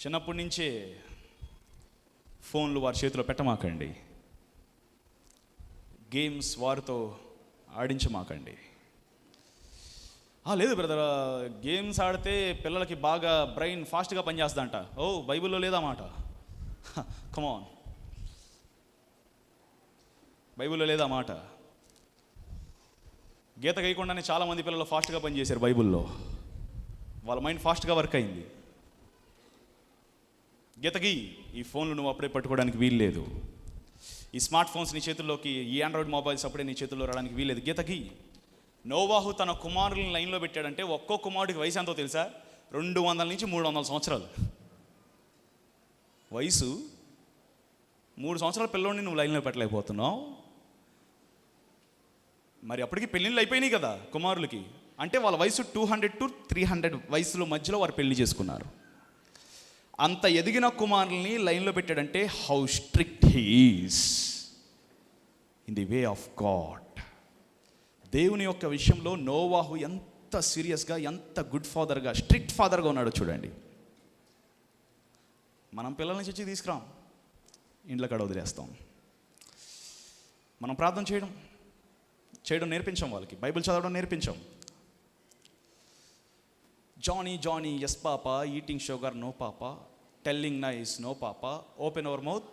చిన్నప్పటి నుంచే ఫోన్లు వారి చేతిలో పెట్టమాకండి. గేమ్స్ వారితో ఆడించమాకండి. లేదు బ్రదర్, గేమ్స్ ఆడితే పిల్లలకి బాగా బ్రెయిన్ ఫాస్ట్గా పనిచేస్తుందంట. బైబిల్లో లేదా మాట? కమాన్, బైబిల్లో లేదా మాట? గీత గీయకుండానే చాలామంది పిల్లలు ఫాస్ట్గా పనిచేశారు బైబిల్లో. వాళ్ళ మైండ్ ఫాస్ట్గా వర్క్ అయింది. గీతకి ఈ ఫోన్లు నువ్వు అప్పుడే పట్టుకోవడానికి వీల్లేదు. ఈ స్మార్ట్ ఫోన్స్ నీ చేతుల్లోకి, ఈ ఆండ్రాయిడ్ మొబైల్స్ అప్పుడే నీ చేతుల్లో రావడానికి వీల్లేదు. గీతకి నోవాహు తన కుమారులను లైన్లో పెట్టాడంటే ఒక్కో కుమారుడికి వయసు ఎంతో తెలుసా? 200 నుంచి 300 సంవత్సరాలు వయసు. 3 సంవత్సరాల పిల్లోడిని నువ్వు లైన్లో పెట్టలేకపోతున్నావు. మరి అప్పటికి పెళ్ళిళ్ళు అయిపోయినాయి కదా కుమారులకి. అంటే వాళ్ళ వయసు 200 to 300 వయసులో మధ్యలో వారు పెళ్లి చేసుకున్నారు. అంత ఎదిగిన కుమారుల్ని లైన్లో పెట్టాడంటే how strict he is in the way of God. దేవుని యొక్క విషయంలో నోవాహు ఎంత సీరియస్గా, ఎంత గుడ్ ఫాదర్గా, స్ట్రిక్ట్ ఫాదర్గా ఉన్నాడో చూడండి. మనం పిల్లల్ని చర్చికి తీసుకురాం, ఇంట్లో కాడ వదిలేస్తాం. మనం ప్రార్థన చేయడం నేర్పించాం వాళ్ళకి, బైబిల్ చదవడం నేర్పించాం. Johnny yes papa, eating sugar no papa, telling nice no papa, open our mouth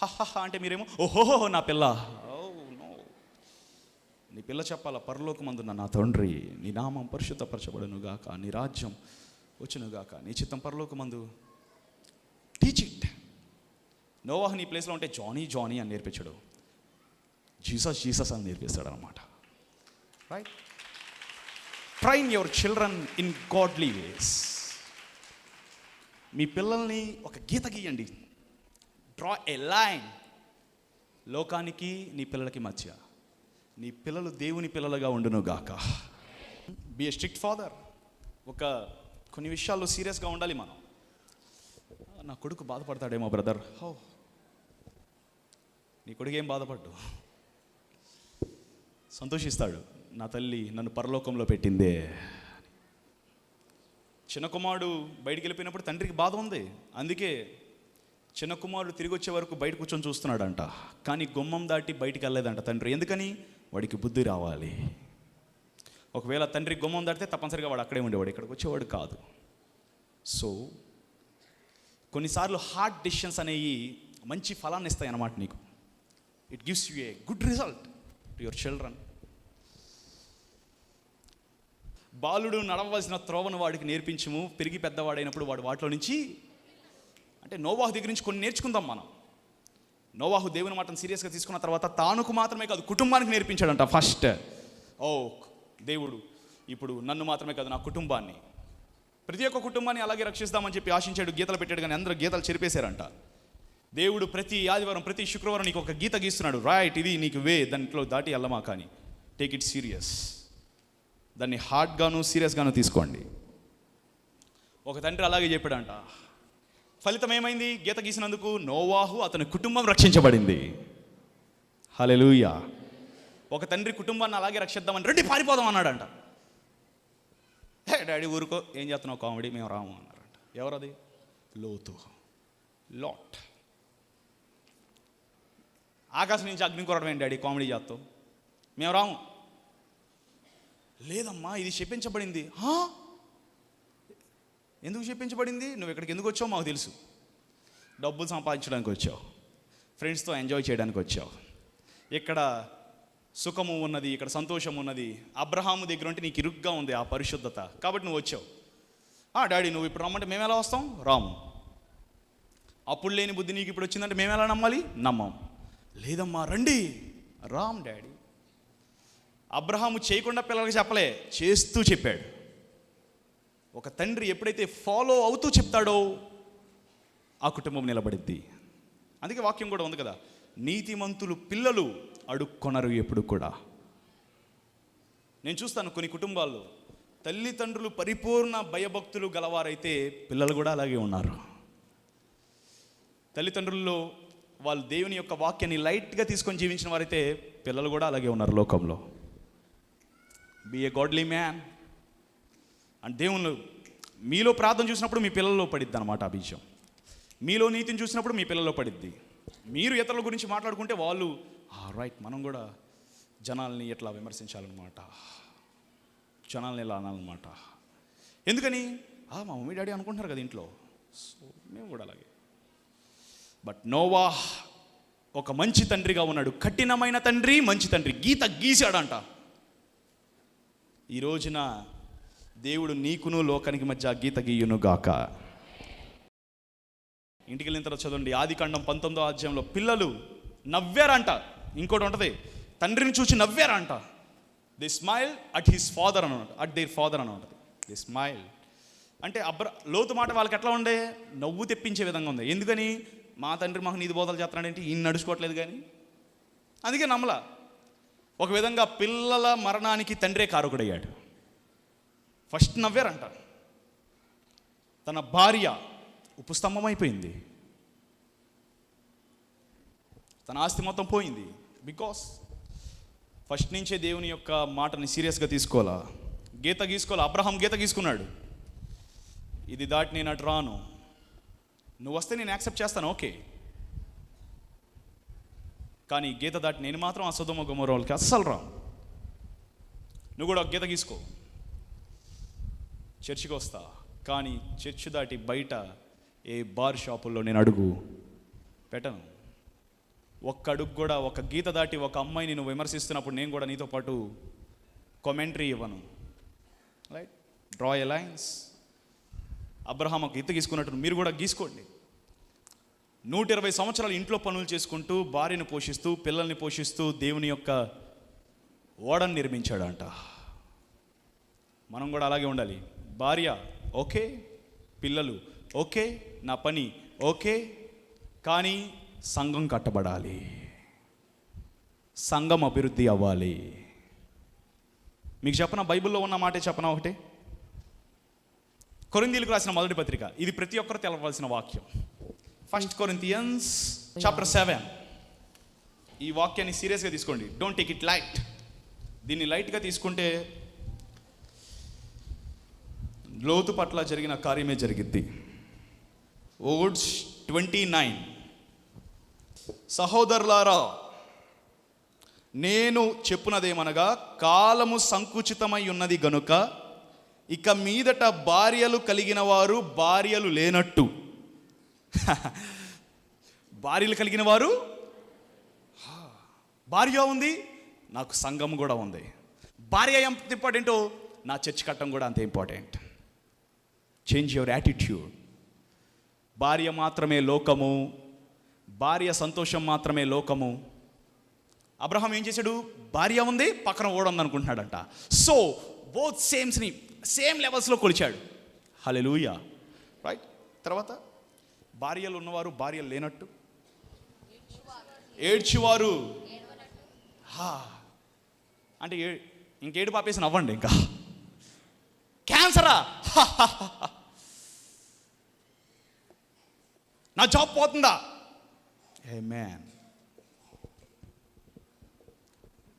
haha అంటే మీరేమో ఓహో నా పిల్ల. నో, నీ పిల్ల చెప్పాలా, పరలోకమందున్న నా తండ్రి నీ నామం పరిశుద్ధపరచబడును గాక, నీ రాజ్యం వచ్చును గాక, నీ చిత్తం పరలోకమందు. Teach it. నోవాహు నీ ప్లేస్లో ఉంటే జానీ అని నేర్పించాడు, జీసస్ అని నేర్పిస్తాడు అనమాట. Right? Train your children in godly ways. మీ పిల్లల్ని ఒక గీత గీయండి. Draw a line. లోకానికి నీ పిల్లలకి మధ్య. నీ పిల్లలు దేవుని పిల్లలుగా ఉండును గాక. బి ఎ స్ట్రిక్ట్ ఫాదర్. కొన్ని విషయాల్లో సీరియస్గా ఉండాలి మనం. నా కొడుకు బాధపడతాడేమో బ్రదర్. నీ కొడుకు ఏం బాధపడ్డు, సంతోషిస్తాడు. నా తల్లి నన్ను పరలోకంలో పెట్టిందే. చిన్న కుమారుడు బయటికి వెళ్ళిపోయినప్పుడు తండ్రికి బాధ ఉంది. అందుకే చిన్న కుమారుడు తిరిగి వచ్చే వరకు బయట కూర్చొని చూస్తున్నాడంట. కానీ గుమ్మం దాటి బయటికి వెళ్ళలేదంట తండ్రి. ఎందుకని? వాడికి బుద్ధి రావాలి. ఒకవేళ తండ్రి గుమ్మం దాటితే తప్పనిసరిగా వాడు అక్కడే ఉండేవాడు, ఇక్కడికి వచ్చేవాడు కాదు. సో కొన్నిసార్లు హార్డ్ డెసిషన్స్ అనేవి మంచి ఫలాన్ని ఇస్తాయి అన్నమాట నీకు. It gives you a good result to your children. బాలుడు నడవలసిన త్రోవను వాడికి నేర్పించము, పెరిగి పెద్దవాడైనప్పుడు వాడు వాటిలో నుంచి, అంటే నోవాహు దగ్గర నుంచి కొన్ని నేర్చుకుందాం మనం. నోవాహు దేవుని మాటను సీరియస్గా తీసుకున్న తర్వాత తానుకు మాత్రమే కాదు కుటుంబానికి నేర్పించాడంట. ఫస్ట్ దేవుడు ఇప్పుడు నన్ను మాత్రమే కాదు నా కుటుంబాన్ని, ప్రతి ఒక్క కుటుంబాన్ని అలాగే రక్షిస్తామని చెప్పి ఆశించాడు, గీతలు పెట్టాడు. కానీ అందరూ గీతలు చెరిపేశారంట. దేవుడు ప్రతి ఆదివారం ప్రతి శుక్రవారం నీకు ఒక గీత గీస్తున్నాడు. రైట్, ఇది నీకు వే, దాంట్లో దాటి వెళ్ళమా, కానీ టేక్ ఇట్ సీరియస్. దాన్ని హార్డ్గాను సీరియస్గాను తీసుకోండి. ఒక తండ్రి అలాగే చెప్పాడంట. ఫలితం ఏమైంది? గీత గీసినందుకు నోవాహు అతని కుటుంబం రక్షించబడింది. హల్లెలూయా. ఒక తండ్రి కుటుంబాన్ని అలాగే రక్షిద్దామని రండి పారిపోదాం అన్నాడంట. హే డాడీ ఊరుకో, ఏం చేస్తున్నావు కామెడీ, మేము రాము అన్నారంట. ఎవరది? లాట్. ఆకాశం నుంచి అగ్ని కొరడం ఏంటి డాడీ, కామెడీ చేస్తావు, మేము రాము. లేదమ్మా ఇది శపించబడింది. ఎందుకు చెప్పించబడింది? నువ్వు ఇక్కడికి ఎందుకు వచ్చావు మాకు తెలుసు. డబ్బులు సంపాదించడానికి వచ్చావు, ఫ్రెండ్స్తో ఎంజాయ్ చేయడానికి వచ్చావు. ఇక్కడ సుఖము ఉన్నది, ఇక్కడ సంతోషం ఉన్నది. అబ్రహాము దగ్గర ఉంటే నీకు ఇరుగ్గా ఉంది ఆ పరిశుద్ధత, కాబట్టి నువ్వు వచ్చావు. డాడీ నువ్వు ఇప్పుడు రమ్మంటే మేము ఎలా వస్తాం? రాము. అప్పుడు లేని బుద్ధి నీకు ఇప్పుడు వచ్చిందంటే మేము ఎలా నమ్మాలి? నమ్మం. లేదమ్మా రండి, రామ్ డాడీ. అబ్రహాము చేయకుండా పిల్లలకి చెప్పలే, చేస్తూ చెప్పాడు. ఒక తండ్రి ఎప్పుడైతే ఫాలో అవుతూ చెప్తాడో ఆ కుటుంబం నిలబడిద్ది. అందుకే వాక్యం కూడా ఉంది కదా, నీతిమంతులు పిల్లలు అడుక్కొనరు ఎప్పుడు కూడా. నేను చూస్తాను కొన్ని కుటుంబాల్లో తల్లిదండ్రులు పరిపూర్ణ భయభక్తులు గలవారైతే పిల్లలు కూడా అలాగే ఉన్నారు. తల్లిదండ్రుల్లో వాళ్ళు దేవుని యొక్క వాక్యాన్ని లైట్గా తీసుకొని జీవించిన వారైతే పిల్లలు కూడా అలాగే ఉన్నారు లోకంలో. Be a godly man. And దేవుళ్ళు మీలో ప్రార్థన చూసినప్పుడు మీ పిల్లల్లో పడిద్ది అన్నమాట ఆ బీజం. మీలో నీతిని చూసినప్పుడు మీ పిల్లల్లో పడిద్ది. మీరు ఇతరుల గురించి మాట్లాడుకుంటే వాళ్ళు రైట్, మనం కూడా జనాల్ని ఎట్లా విమర్శించాలన్నమాట, జనాల్ని ఎలా అనాలన్నమాట. ఎందుకని? మా మమ్మీ డాడీ అనుకుంటున్నారు కదా ఇంట్లో, సో మేము కూడా అలాగే. బట్ నోవాహ్ ఒక మంచి తండ్రిగా ఉన్నాడు. కఠినమైన తండ్రి, మంచి తండ్రి. గీత గీశాడంట. ఈ రోజున దేవుడు నీకును లోకానికి మధ్య గీత గీయును గాక. ఇంటికి వెళ్ళిన తర్వాత చదవండి, ఆదికాండం 19వ అధ్యాయంలో పిల్లలు నవ్వారంట. ఇంకోటి ఉంటుంది, తండ్రిని చూసి నవ్వారంట. They smile at his father అని ఉంటుంది, అట్ దేర్ ఫాదర్ అని ఉంటుంది. దే స్మైల్ అంటే లోతు మాట వాళ్ళకి ఎట్లా ఉండే? నవ్వు తెప్పించే విధంగా ఉంది. ఎందుకని? మా తండ్రి మాకు నీతి బోధలు చేస్తున్నాడంటే ఈయన నడుచుకోవట్లేదు కానీ, అందుకే నమ్మలా. ఒక విధంగా పిల్లల మరణానికి తండ్రే కారకుడయ్యాడు. ఫస్ట్ నవ్వారంట. తన భార్య ఉపస్తంభం అయిపోయింది, తన ఆస్తి మొత్తం పోయింది. బికాస్ ఫస్ట్ నుంచే దేవుని యొక్క మాటని సీరియస్గా తీసుకోవాలా, గీత గీసుకోవాలా. అబ్రహాం గీత గీసుకున్నాడు, ఇది దాటి నేను అటు రాను, నువ్వు వస్తే నేను యాక్సెప్ట్ చేస్తాను, ఓకే. కానీ గీత దాటి నేను మాత్రం ఆ సొదొమ గొమొర్రా వాళ్ళకి అస్సలు రాను. నువ్వు కూడా గీత గీసుకో. చర్చికి వస్తా, కానీ చర్చి దాటి బయట ఏ బార్ షాపుల్లో నేను అడుగు పెట్టను. ఒక్క అడుగు కూడా, ఒక గీత దాటి ఒక అమ్మాయిని నువ్వు విమర్శిస్తున్నప్పుడు నేను కూడా నీతో పాటు కామెంటరీ ఇవ్వను. Right, draw a lines. Abraham ఒక గీత గీసుకున్నట్టు మీరు కూడా గీసుకోండి. 120 సంవత్సరాలు ఇంట్లో పనులు చేసుకుంటూ, భార్యను పోషిస్తూ, పిల్లల్ని పోషిస్తూ దేవుని యొక్క ఓడను నిర్మించాడంట. మనం కూడా అలాగే ఉండాలి. భార్య ఓకే, పిల్లలు ఓకే, నా పని ఓకే, కానీ సంఘం కట్టబడాలి, సంఘం అభివృద్ధి అవ్వాలి. మీకు చెప్పనా, బైబిల్లో ఉన్న మాటే చెప్పనా ఒకటే. కొరింథీయులకు రాసిన మొదటి పత్రిక, ఇది ప్రతి ఒక్కరు తెలవాల్సిన వాక్యం. 1 Corinthians chapter 7. ఈ వాక్యాన్ని సీరియస్గా తీసుకోండి. Don't take it light. దీన్ని లైట్గా తీసుకుంటే లోతు పట్ల జరిగిన కార్యమే జరిగిద్ది. వర్డ్స్ 29. సహోదరులారా, నేను చెప్పునదేమనగా, కాలము సంకుచితమై ఉన్నది గనుక ఇక మీదట భార్యలు కలిగిన వారు భార్యలు లేనట్టు. భార్యలు కలిగిన వారు, భార్య ఉంది, నాకు సంఘం కూడా ఉంది. భార్య ఎంత ఇంపార్టెంటో నా చర్చ్ కట్టడం కూడా అంతే ఇంపార్టెంట్. Change your attitude. భార్య మాత్రమే లోకము, భార్య సంతోషం మాత్రమే లోకము. అబ్రహాం ఏం చేశాడు? భార్య ఉంది, పక్కన ఓడ ఉంది అనుకుంటున్నాడంట. సో బోత్ సేమ్ లెవెల్స్లో కొలిచాడు. హల్లెలూయా. రైట్. తర్వాత భార్యలు ఉన్నవారు భార్యలు లేనట్టు, ఏడ్చువారు అంటే ఇంకేడు పాపేసి నవ్వండి. ఇంకా క్యాన్సరా, నా జాబ్ పోతుందా, ఆమేన్.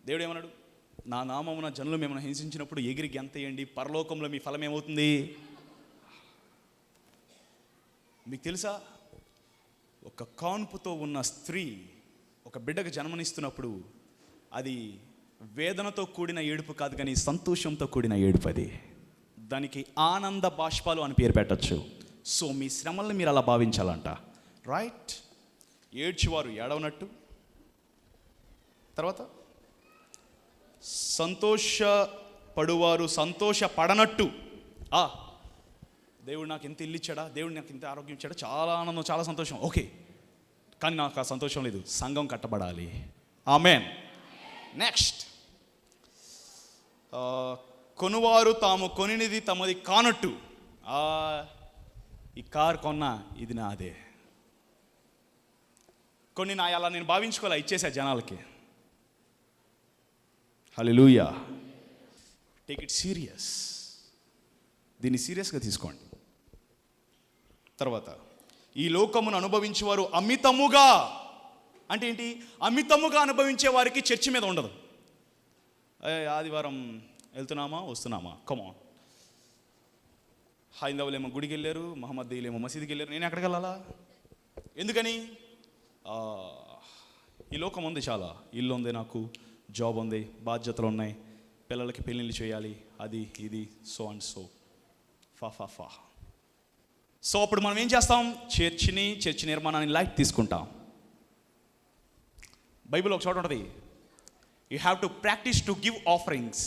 దేవుడు ఏమన్నాడు? నా నామమున జనులు మిమ్మల్ని హింసించినప్పుడు ఎగిరి గెంతేయండి, పరలోకంలో మీ ఫలం ఏమవుతుంది? మీకు తెలుసా, ఒక కాన్పుతో ఉన్న స్త్రీ ఒక బిడ్డకు జన్మనిస్తున్నప్పుడు అది వేదనతో కూడిన ఏడుపు కాదు, కానీ సంతోషంతో కూడిన ఏడుపు. అది దానికి ఆనంద బాష్పాలు అని పేరు పెట్టచ్చు. సో మీ శ్రమల్ని మీరు అలా భావించాలంట. రైట్. ఏడ్చువారు ఏడవనట్టు, తర్వాత సంతోషపడువారు సంతోషపడనట్టు. దేవుడు నాకు ఇంత ఇల్లు ఇచ్చాడా, దేవుడు నాకు ఇంత ఆరోగ్యం ఇచ్చాడా, చాలా ఆనందం, చాలా సంతోషం, ఓకే. కానీ నాకు ఆ సంతోషం లేదు, సంఘం కట్టబడాలి. ఆమేన్. నెక్స్ట్, కొనువారు తాము కొనినది తమది కానట్టు. ఈ కారు కొన్నా, ఇది నాదే. కొన్ని నా అలా నేను భావించుకోలే, ఇచ్చేసా జనాలకి. హల్లెలూయా. Take it serious. దీన్ని సీరియస్గా తీసుకోండి. తర్వాత, ఈ లోకమును అనుభవించేవారు అమితముగా, అంటే ఏంటి? అమితముగా అనుభవించే వారికి చర్చి మీద ఉండదు. ఆదివారం వెళ్తున్నామా వస్తున్నామా, కమాన్. హైందవులేమో గుడికి వెళ్ళారు, మహమ్మదీయులేమో మసీదుకి వెళ్ళారు, నేను ఎక్కడికి వెళ్ళాలా? ఎందుకని? ఈ లోకం ఉంది, చాలా ఇల్లు ఉంది, నాకు జాబ్ ఉంది, బాధ్యతలు ఉన్నాయి, పిల్లలకి పెళ్ళిళ్ళు చేయాలి, అది ఇది, సో అండ్ సో ఫా. సో అప్పుడు మనం ఏం చేస్తాం? చర్చి నిర్మాణాన్ని లైట్ తీసుకుంటాం. బైబిల్ ఒక చోట ఉంటుంది, you have to practice to give offerings.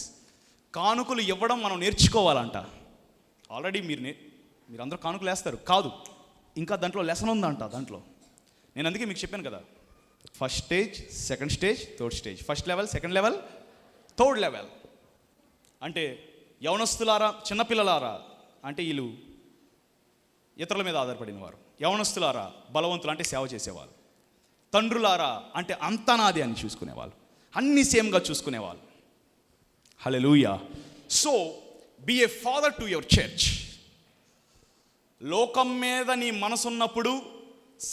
కానుకలు ఇవ్వడం మనం నేర్చుకోవాలంట. ఆల్రెడీ మీరు అందరూ కానుకలు వేస్తారు కాదు, ఇంకా దాంట్లో లెసన్ ఉందంట. దాంట్లో నేను అందుకే మీకు చెప్పాను కదా, first stage, second stage, third stage. First level, second level, third level. అంటే యవనస్తులారా, చిన్నపిల్లలారా అంటే వీళ్ళు ఇతరుల మీద ఆధారపడిన వారు. యవనస్తులారా బలవంతులు అంటే సేవ చేసేవాళ్ళు. తండ్రులారా అంటే అంతా నాది అని చూసుకునేవాళ్ళు, అన్నీ సేమ్గా చూసుకునేవాళ్ళు. Hallelujah. So be a father to your church. లోకం మీద నీ మనసు ఉన్నప్పుడు,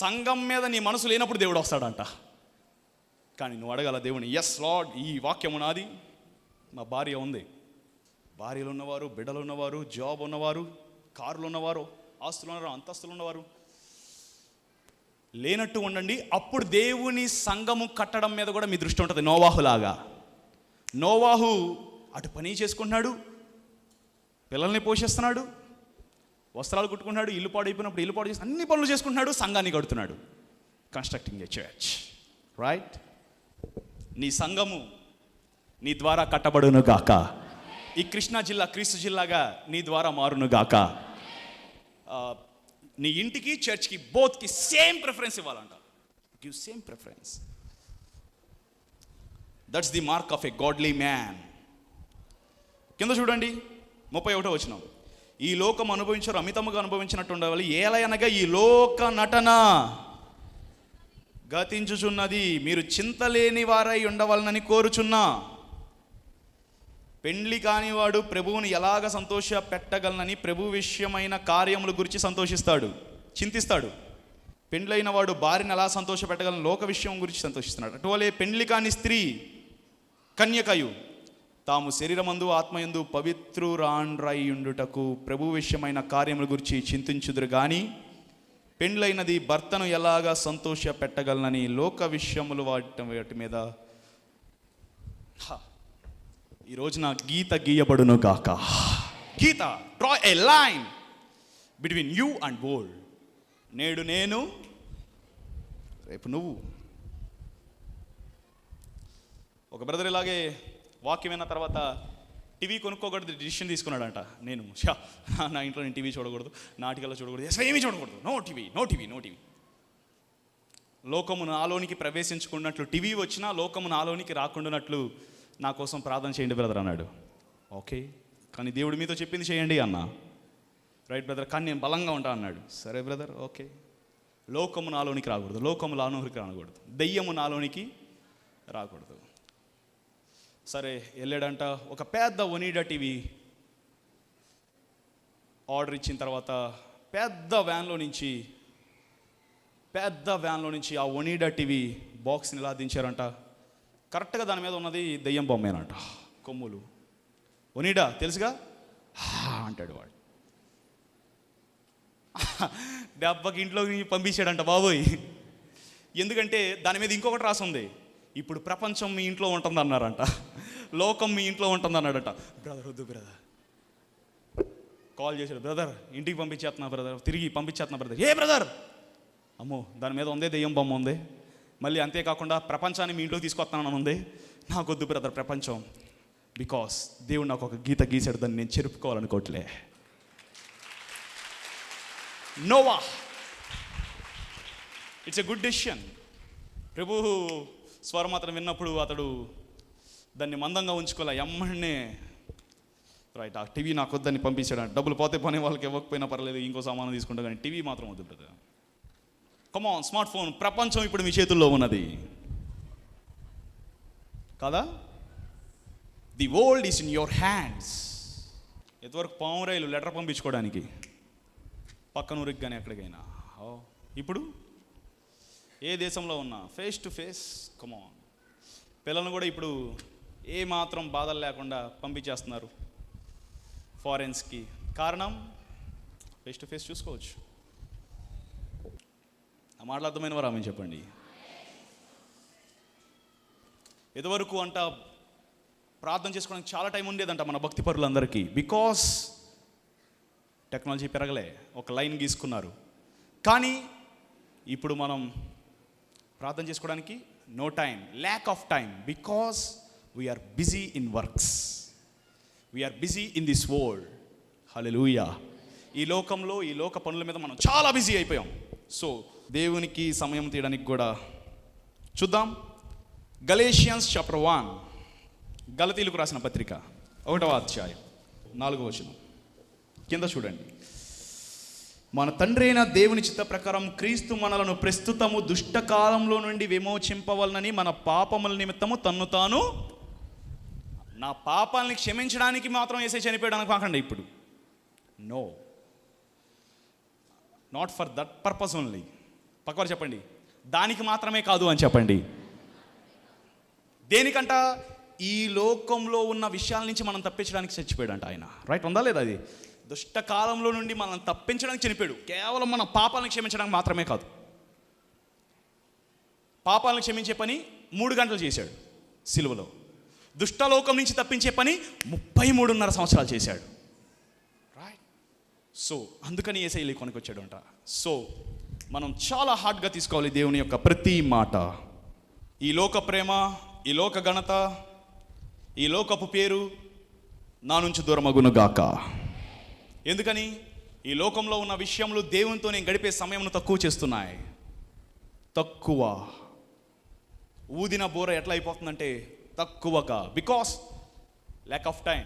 సంఘం మీద నీ మనసు లేనప్పుడు దేవుడు వస్తాడంట. కానీ నువ్వు అడగాల దేవుని, ఎస్ లార్డ్, ఈ వాక్యము నాది, మా భార్య ఉంది, భార్యలు ఉన్నవారు, బిడ్డలు ఉన్నవారు, జాబ్ ఉన్నవారు, కార్లు ఉన్నవారు, ఆస్తులు ఉన్నవారు, అంతస్తులు ఉన్నవారు లేనట్టు ఉండండి. అప్పుడు దేవుని సంఘము కట్టడం మీద కూడా మీ దృష్టి ఉంటుంది. నోవాహులాగా. నోవాహు అటు పని చేసుకుంటున్నాడు, పిల్లల్ని పోషిస్తున్నాడు, వస్త్రాలు కుట్టుకుంటున్నాడు, ఇల్లు పాడైపోయినప్పుడు ఇల్లు పాడు చేసి అన్ని పనులు చేసుకుంటున్నాడు, సంఘాన్ని కడుతున్నాడు. Constructing a church. రైట్. నీ సంఘము నీ ద్వారా కట్టబడును గాక. ఈ కృష్ణా జిల్లా క్రీస్తు జిల్లాగా నీ ద్వారా మారును గాక. నీ ఇంటికి, చర్చ్కి, బోత్కి సేమ్ ప్రిఫరెన్స్ ఇవ్వాలంట. Give same preference. That's the mark of a godly man. కింద చూడండి, 31వ వచనం. ఈ లోకం అనుభవించారు అమితముగా అనుభవించినట్టు ఉండవాలి. ఏలయనగా ఈ లోక నటన గతించుచున్నది, మీరు చింతలేని వారై ఉండవాలని కోరుచున్నా. పెండ్లి కానివాడు ప్రభువుని ఎలాగ సంతోష పెట్టగలనని ప్రభు విషయమైన కార్యముల గురించి సంతోషిస్తాడు, చింతిస్తాడు. పెండ్లైన వాడు భార్యను ఎలా సంతోష పెట్టగలను లోక విషయం గురించి సంతోషిస్తున్నాడు. అటువలే పెండ్లి కాని స్త్రీ కన్యకయు తాము శరీరమందు ఆత్మయందు పవిత్రురాండ్రయుండుటకు ప్రభు విషయమైన కార్యముల గురించి చింతించుదురు గాని పెండ్లైనది భర్తను ఎలాగా సంతోష పెట్టగలనని లోక విషయములు వాటి మీద. ఈ రోజున గీత గీయబడును గాక. గీత, draw a line between you and world. నేడు నేను, రేపు నువ్వు. ఒక బ్రదర్ ఇలాగే వాక్యం విన్న తర్వాత టీవీ కొనుక్కోకూడదు డిసిషన్ తీసుకున్నాడంట. నేను నా ఇంట్లో నేను టీవీ చూడకూడదు, నాటికల్లో చూడకూడదు, అసలు ఏమీ చూడకూడదు, నో టీవీ. లోకము నాలోనికి ప్రవేశించుకున్నట్లు, టీవీ వచ్చినా లోకము నాలోనికి రాకుండానట్లు నా కోసం ప్రార్థన చేయండి బ్రదర్ అన్నాడు. ఓకే, కానీ దేవుడు మీతో చెప్పింది చేయండి అన్న. రైట్ బ్రదర్, కానీ నేను బలంగా ఉంటా అన్నాడు. సరే బ్రదర్, ఓకే. లోకము నాలోనికి రాకూడదు, లోకము నాలోనికి రాకూడదు, దెయ్యము నాలోనికి రాకూడదు. సరే వెళ్ళాడంట. ఒక పెద్ద ఒనీడా టీవీ ఆర్డర్ ఇచ్చిన తర్వాత పెద్ద వ్యాన్లో నుంచి ఆ ఒనీడా టీవీ బాక్స్ని ఇలా దించారంట. కరెక్ట్గా దాని మీద ఉన్నది దెయ్యం బొమ్మేనంట, కొమ్ములు. ఒనీడా తెలుసుగా అంటాడు వాడు. దెబ్బకి ఇంట్లోకి పంపించాడంట బాబోయ్. ఎందుకంటే దాని మీద ఇంకొకటి రాసి ఉంది, ఇప్పుడు ప్రపంచం మీ ఇంట్లో ఉంటుంది అన్నారంట, లోకం మీ ఇంట్లో ఉంటుంది అన్నాడట. బ్రదర్ వద్దు బ్రదర్, కాల్ చేశాడు. బ్రదర్ ఇంటికి పంపించేస్తున్నా బ్రదర్, తిరిగి పంపించేస్తున్నా బ్రదర్. ఏ బ్రదర్, అమ్మో దాని మీద ఉందే దెయ్యం బొమ్మ ఉంది, మళ్ళీ అంతేకాకుండా ప్రపంచాన్ని మీ ఇంట్లోకి తీసుకొస్తానని ఉంది. నాకొద్దు బ్రదర్ ప్రపంచం, బికాస్ దేవుడు నాకు ఒక గీత గీసాడు, దాన్ని నేను చెరుపుకోవాలనుకోవట్లే. Noah, it's a good decision. ప్రభు స్వరం అతను విన్నప్పుడు అతడు దాన్ని మందంగా ఉంచుకోలే, ఎమ్మడినే రైట్ ఆ టీవీ నాకు వద్దని పంపించాడు. డబ్బులు పోతే పని వాళ్ళకి ఇవ్వకపోయినా పర్లేదు, ఇంకో సామాను తీసుకుంటా, కానీ టీవీ మాత్రం వద్దు బ్రదర్. కమాన్, స్మార్ట్ ఫోన్, ప్రపంచం ఇప్పుడు మీ చేతుల్లో ఉన్నది కదా. The world is in your hands. ఎంతవరకు పావురాయిలు లెటర్ పంపించుకోవడానికి పక్కన ఊరికి కానీ ఎక్కడికైనా. ఇప్పుడు ఏ దేశంలో ఉన్నా ఫేస్ టు ఫేస్. కమాన్, పిల్లలను కూడా ఇప్పుడు ఏ మాత్రం బాధలు లేకుండా పంపించేస్తున్నారు ఫారెన్స్కి. కారణం ఫేస్ టు ఫేస్ చూసుకోవచ్చు. ఆ మాటలు అర్థమైన వారు ఆమె చెప్పండి. ఇదివరకు అంట ప్రార్థన చేసుకోవడానికి చాలా టైం ఉండేదంట మన భక్తి పరులందరికీ. బికాస్ టెక్నాలజీ పెరగలే, ఒక లైన్ గీసుకున్నారు. కానీ ఇప్పుడు మనం ప్రార్థన చేసుకోవడానికి no time, lack of time, because we're busy in works, we're busy in this world. Hallelujah. ఈ లోకంలో, ఈ లోక పనుల మీద మనం చాలా బిజీ అయిపోయాం. సో దేవునికి సమయం తీయడానికి కూడా చూద్దాం. గలేషియన్స్ చాప్టర్ 1, గలతీలకు రాసిన పత్రిక 1వ అధ్యాయం 4వ వచనం కింద చూడండి. మన తండ్రి అయిన దేవుని చిత్త ప్రకారం క్రీస్తు మనలను ప్రస్తుతము దుష్టకాలంలో నుండి విమోచింపవలనని మన పాపముల నిమిత్తము తన్ను తాను, నా పాపాలని క్షమించడానికి మాత్రం యేసయ్య చనిపోయడానికి కాకండి. ఇప్పుడు no, not for that purpose only. పక్కవారు చెప్పండి, దానికి మాత్రమే కాదు అని చెప్పండి. దేనికంట? ఈ లోకంలో ఉన్న విషయాల నుంచి మనం తప్పించడానికి చచ్చిపోయాడంట ఆయన. రైట్, ఉందా లేదా? అది దుష్టకాలంలో నుండి మనం తప్పించడానికి చనిపోయాడు. కేవలం మన పాపాలను క్షమించడానికి మాత్రమే కాదు. పాపాలను క్షమించే పని 3 గంటలు చేశాడు సిలువలో. దుష్టలోకం నుంచి తప్పించే పని 33.5 సంవత్సరాలు చేశాడు. రైట్. సో అందుకని యేసయ్య కొనికి వచ్చాడు అంట. సో మనం చాలా హార్డ్గా తీసుకోవాలి దేవుని యొక్క ప్రతి మాట. ఈ లోక ప్రేమ, ఈ లోక ఘనత, ఈ లోకపు పేరు నా నుంచి దూరమగును గాక. ఎందుకని? ఈ లోకంలో ఉన్న విషయంలో దేవునితో నేను గడిపే సమయంను తక్కువ చేస్తున్నాయి. తక్కువ. ఊదిన బోర ఎట్లా అయిపోతుందంటే తక్కువగా, బికాస్ ల్యాక్ ఆఫ్ టైం.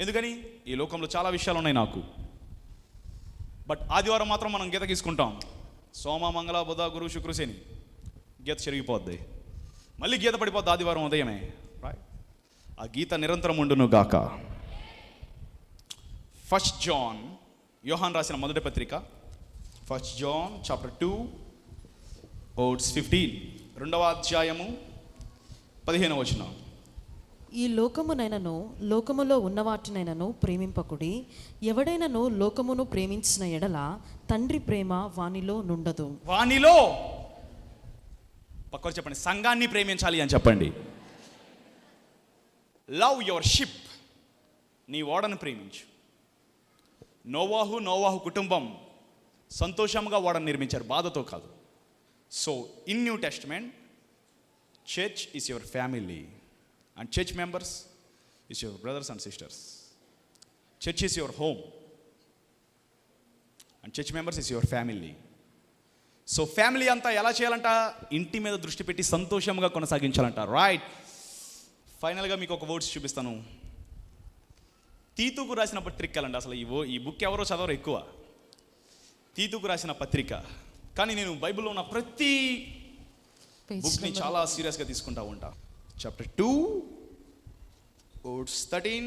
ఎందుకని? ఈ లోకంలో చాలా విషయాలు ఉన్నాయి నాకు. బట్ ఆదివారం మాత్రం మనం గీత గీసుకుంటాం. సోమ, మంగళ, బుధ, గురు, శుక్ర, శని గీత చెరిగిపోద్ది. మళ్ళీ గీత పడిపోద్ది ఆదివారం ఉదయమే. రైట్. ఆ గీత నిరంతరం ఉండును గాక. 1 జాన్, యోహాన్ రాసిన మొదటి పత్రిక 1 జాన్ చాప్టర్ 2 వర్స్ 15, 2వ అధ్యాయము 15వ వచనం. ఈ లోకమునైనను లోకములో ఉన్న వాటినైనను ప్రేమింపకుడి. ఎవడైనను లోకమును ప్రేమించిన ఎడల తండ్రి ప్రేమ వానిలో నుండదు. వానిలో, పక్కన చెప్పండి, సంఘాన్ని ప్రేమించాలి అని చెప్పండి. Love your ship. నీ ఓడను ప్రేమించు. నోవాహు కుటుంబం సంతోషంగా ఓడను నిర్మించారు, బాధతో కాదు. So in new testament, church is your family and church members is your brothers and sisters. Church is your home and church members is your family. So family అంతా ఎలా చేయాలంట? ఇంటి మీద దృష్టి పెట్టి సంతోషంగా కొనసాగించాలంట. రైట్. ఫైనల్గా మీకు ఒక వర్డ్స్ చూపిస్తాను. తీతుకు రాసిన పత్రికలండి. అసలు ఈ బుక్ ఎవరో చదవరు ఎక్కువ. తీతుకు రాసిన పత్రిక. కానీ నేను బైబిల్లో ఉన్న ప్రతి బుక్ని చాలా సీరియస్గా తీసుకుంటా ఉంటా. చాప్టర్ 2 వర్డ్స్ 13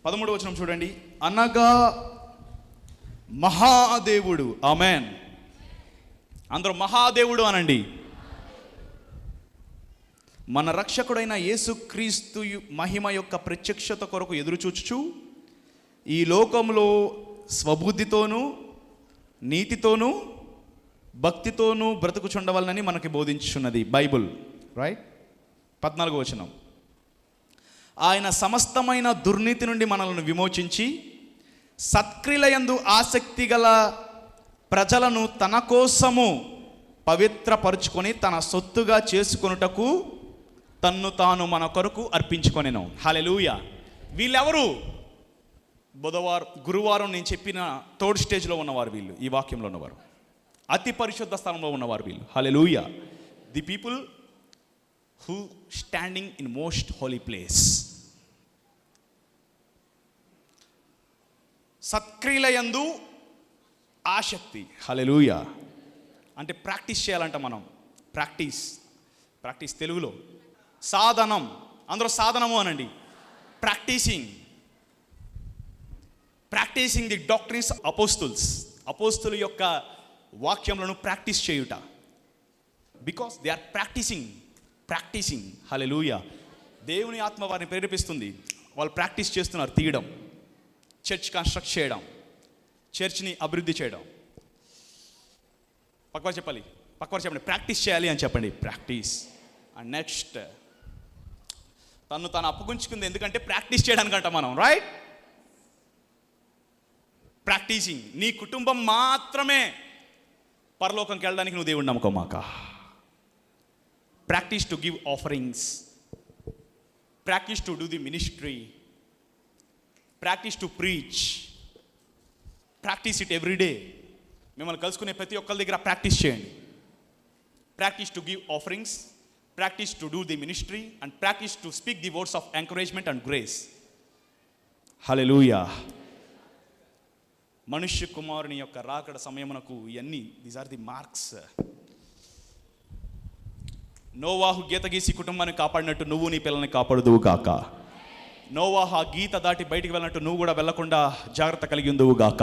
13వ వచనం చూడండి. అనగా మహాదేవుడు, ఆమెన్, అందరూ మహాదేవుడు అనండి, మన రక్షకుడైన యేసుక్రీస్తు మహిమ యొక్క ప్రత్యక్షత కొరకు ఎదురుచూచుచు ఈ లోకంలో స్వబుద్ధితోనూ నీతితోనూ భక్తితోనూ బ్రతుకుచుండవలనని మనకి బోధించున్నది బైబుల్. రైట్. 14వ వచనం. ఆయన సమస్తమైన దుర్నీతి నుండి మనల్ని విమోచించి సత్క్రియలయందు ఆసక్తి గల ప్రజలను తన కోసము పవిత్రపరుచుకొని తన సొత్తుగా చేసుకొనుటకు తన్ను తాను మన కొరకు అర్పించుకొనెను. హల్లెలూయా. వీళ్ళెవరు? గురువారం నేను చెప్పిన 3rd స్టేజ్లో ఉన్నవారు వీళ్ళు. ఈ వాక్యంలో ఉన్నవారు అతి పరిశుద్ధ స్థానంలో ఉన్నవారు వీళ్ళు. Hallelujah. The people who standing in most holy place. సత్క్రియలయందు ఆసక్తి. హల్లెలూయా. అంటే ప్రాక్టీస్ చేయాలంట మనం. ప్రాక్టీస్ తెలుగులో సాధనం. అందరూ సాధనము అనండి. ప్రాక్టీసింగ్ ది డాక్ట్రిన్స్ అపోస్తుల యొక్క వాక్యములను ప్రాక్టీస్ చేయుట. Because they are practising. Hallelujah. దేవుని ఆత్మ వారిని ప్రేరేపిస్తుంది. వాళ్ళు ప్రాక్టీస్ చేస్తున్నారు. తీయడం, చర్చ్ కన్స్ట్రక్ట్ చేయడం, చర్చ్ని అభివృద్ధి చేయడం. పక్కవారు చెప్పండి ప్రాక్టీస్ చేయాలి అని చెప్పండి. ప్రాక్టీస్. అండ్ నెక్స్ట్ తను అప్పుకుంచుకుంది. ఎందుకంటే ప్రాక్టీస్ చేయడానికంట మనం. రైట్. ప్రాక్టీసింగ్. నీ కుటుంబం మాత్రమే పరలోకంకి వెళ్ళడానికి నువ్వు దేవుడిని నమ్మకమాక. Practise to give offerings, practise to do the ministry, practise to preach, practise it every day. మిమ్మల్ని కలుసుకునే ప్రతి ఒక్కరి దగ్గర ప్రాక్టీస్ చేయండి. Practise to give offerings, practise to do the ministry and practise to speak the words of encouragement and grace. Hallelujah. మనుష్య కుమారుని యొక్క రాకడ సమయమునకు ఇవన్నీ దీస్ ఆర్ ది మార్క్స్. నోవాహు గీత గీసి కుటుంబాన్ని కాపాడినట్టు నువ్వు నీ పిల్లల్ని కాపాడుదువు గాక. నోవాహు ఆ గీత దాటి బయటికి వెళ్ళినట్టు నువ్వు కూడా వెళ్లకుండా జాగ్రత్త కలిగి ఉందువు గాక.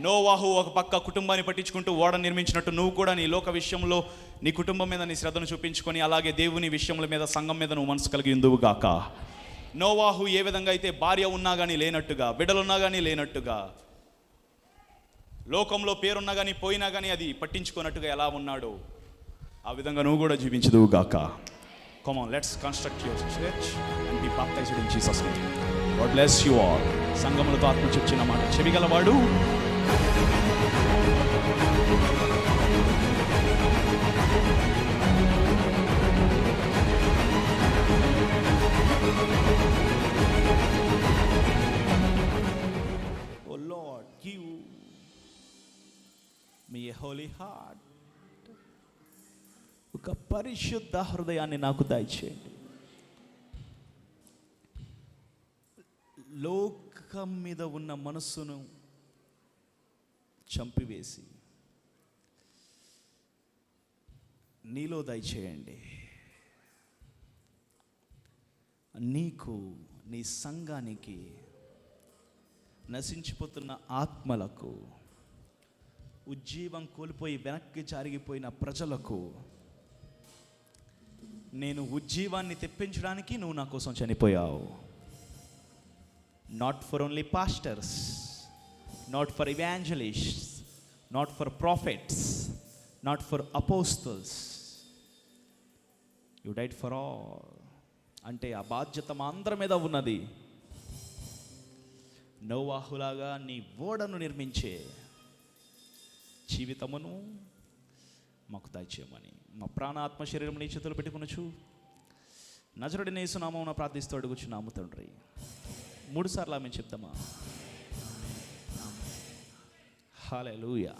నోవాహు ఒక పక్క కుటుంబాన్ని పట్టించుకుంటూ ఓడ నిర్మించినట్టు నువ్వు కూడా నీ లోక విషయంలో నీ కుటుంబం మీద నీ శ్రద్ధను చూపించుకొని అలాగే దేవుని విషయముల మీద, సంఘం మీద నువ్వు మనసు కలిగి ఉందువు గాక. నోవాహు ఏ విధంగా అయితే భార్య ఉన్నా కానీ లేనట్టుగా, బిడ్డలున్నా కానీ లేనట్టుగా, లోకంలో పేరున్నా కానీ పోయినా కానీ అది పట్టించుకున్నట్టుగా ఎలా ఉన్నాడో ఆ విధంగా నువ్వు కూడా జీవించదువు గాక. Come on, let's construct your church and be baptized in Jesus' name. God bless you all. సంగములతో ఆత్మ చొచ్చిన మాట చెవిగలవాడు Oh Lord, give me a holy heart. ఒక పరిశుద్ధ హృదయాన్ని నాకు దయచేయండి. లోకం మీద ఉన్న మనస్సును చంపివేసి నీలో దయచేయండి. నీకు, నీ సంఘానికి, నశించిపోతున్న ఆత్మలకు, ఉజ్జీవం కోల్పోయి వెనక్కి జారిగిపోయిన ప్రజలకు నేను ఉజ్జీవాన్ని తెప్పించడానికి నువ్వు నా కోసం చనిపోయావు. Not for only pastors, not for evangelists, not for prophets, not for apostles, you died for all. అంటే ఆ బాధ్యత మా అందరి మీద ఉన్నది. నోవాహులాగా నీ ఓడను నిర్మించే జీవితమును మాకు దయచేయమని మా ప్రాణాత్మ శరీరం నీ చేతులు పెట్టుకొనొచ్చు నజరుడైన యేసు నామమున ప్రార్థిస్తూ అడుగుచున్నాము తండ్రి. 3 సార్లు ఆమె చెప్తామా? హల్లెలూయా.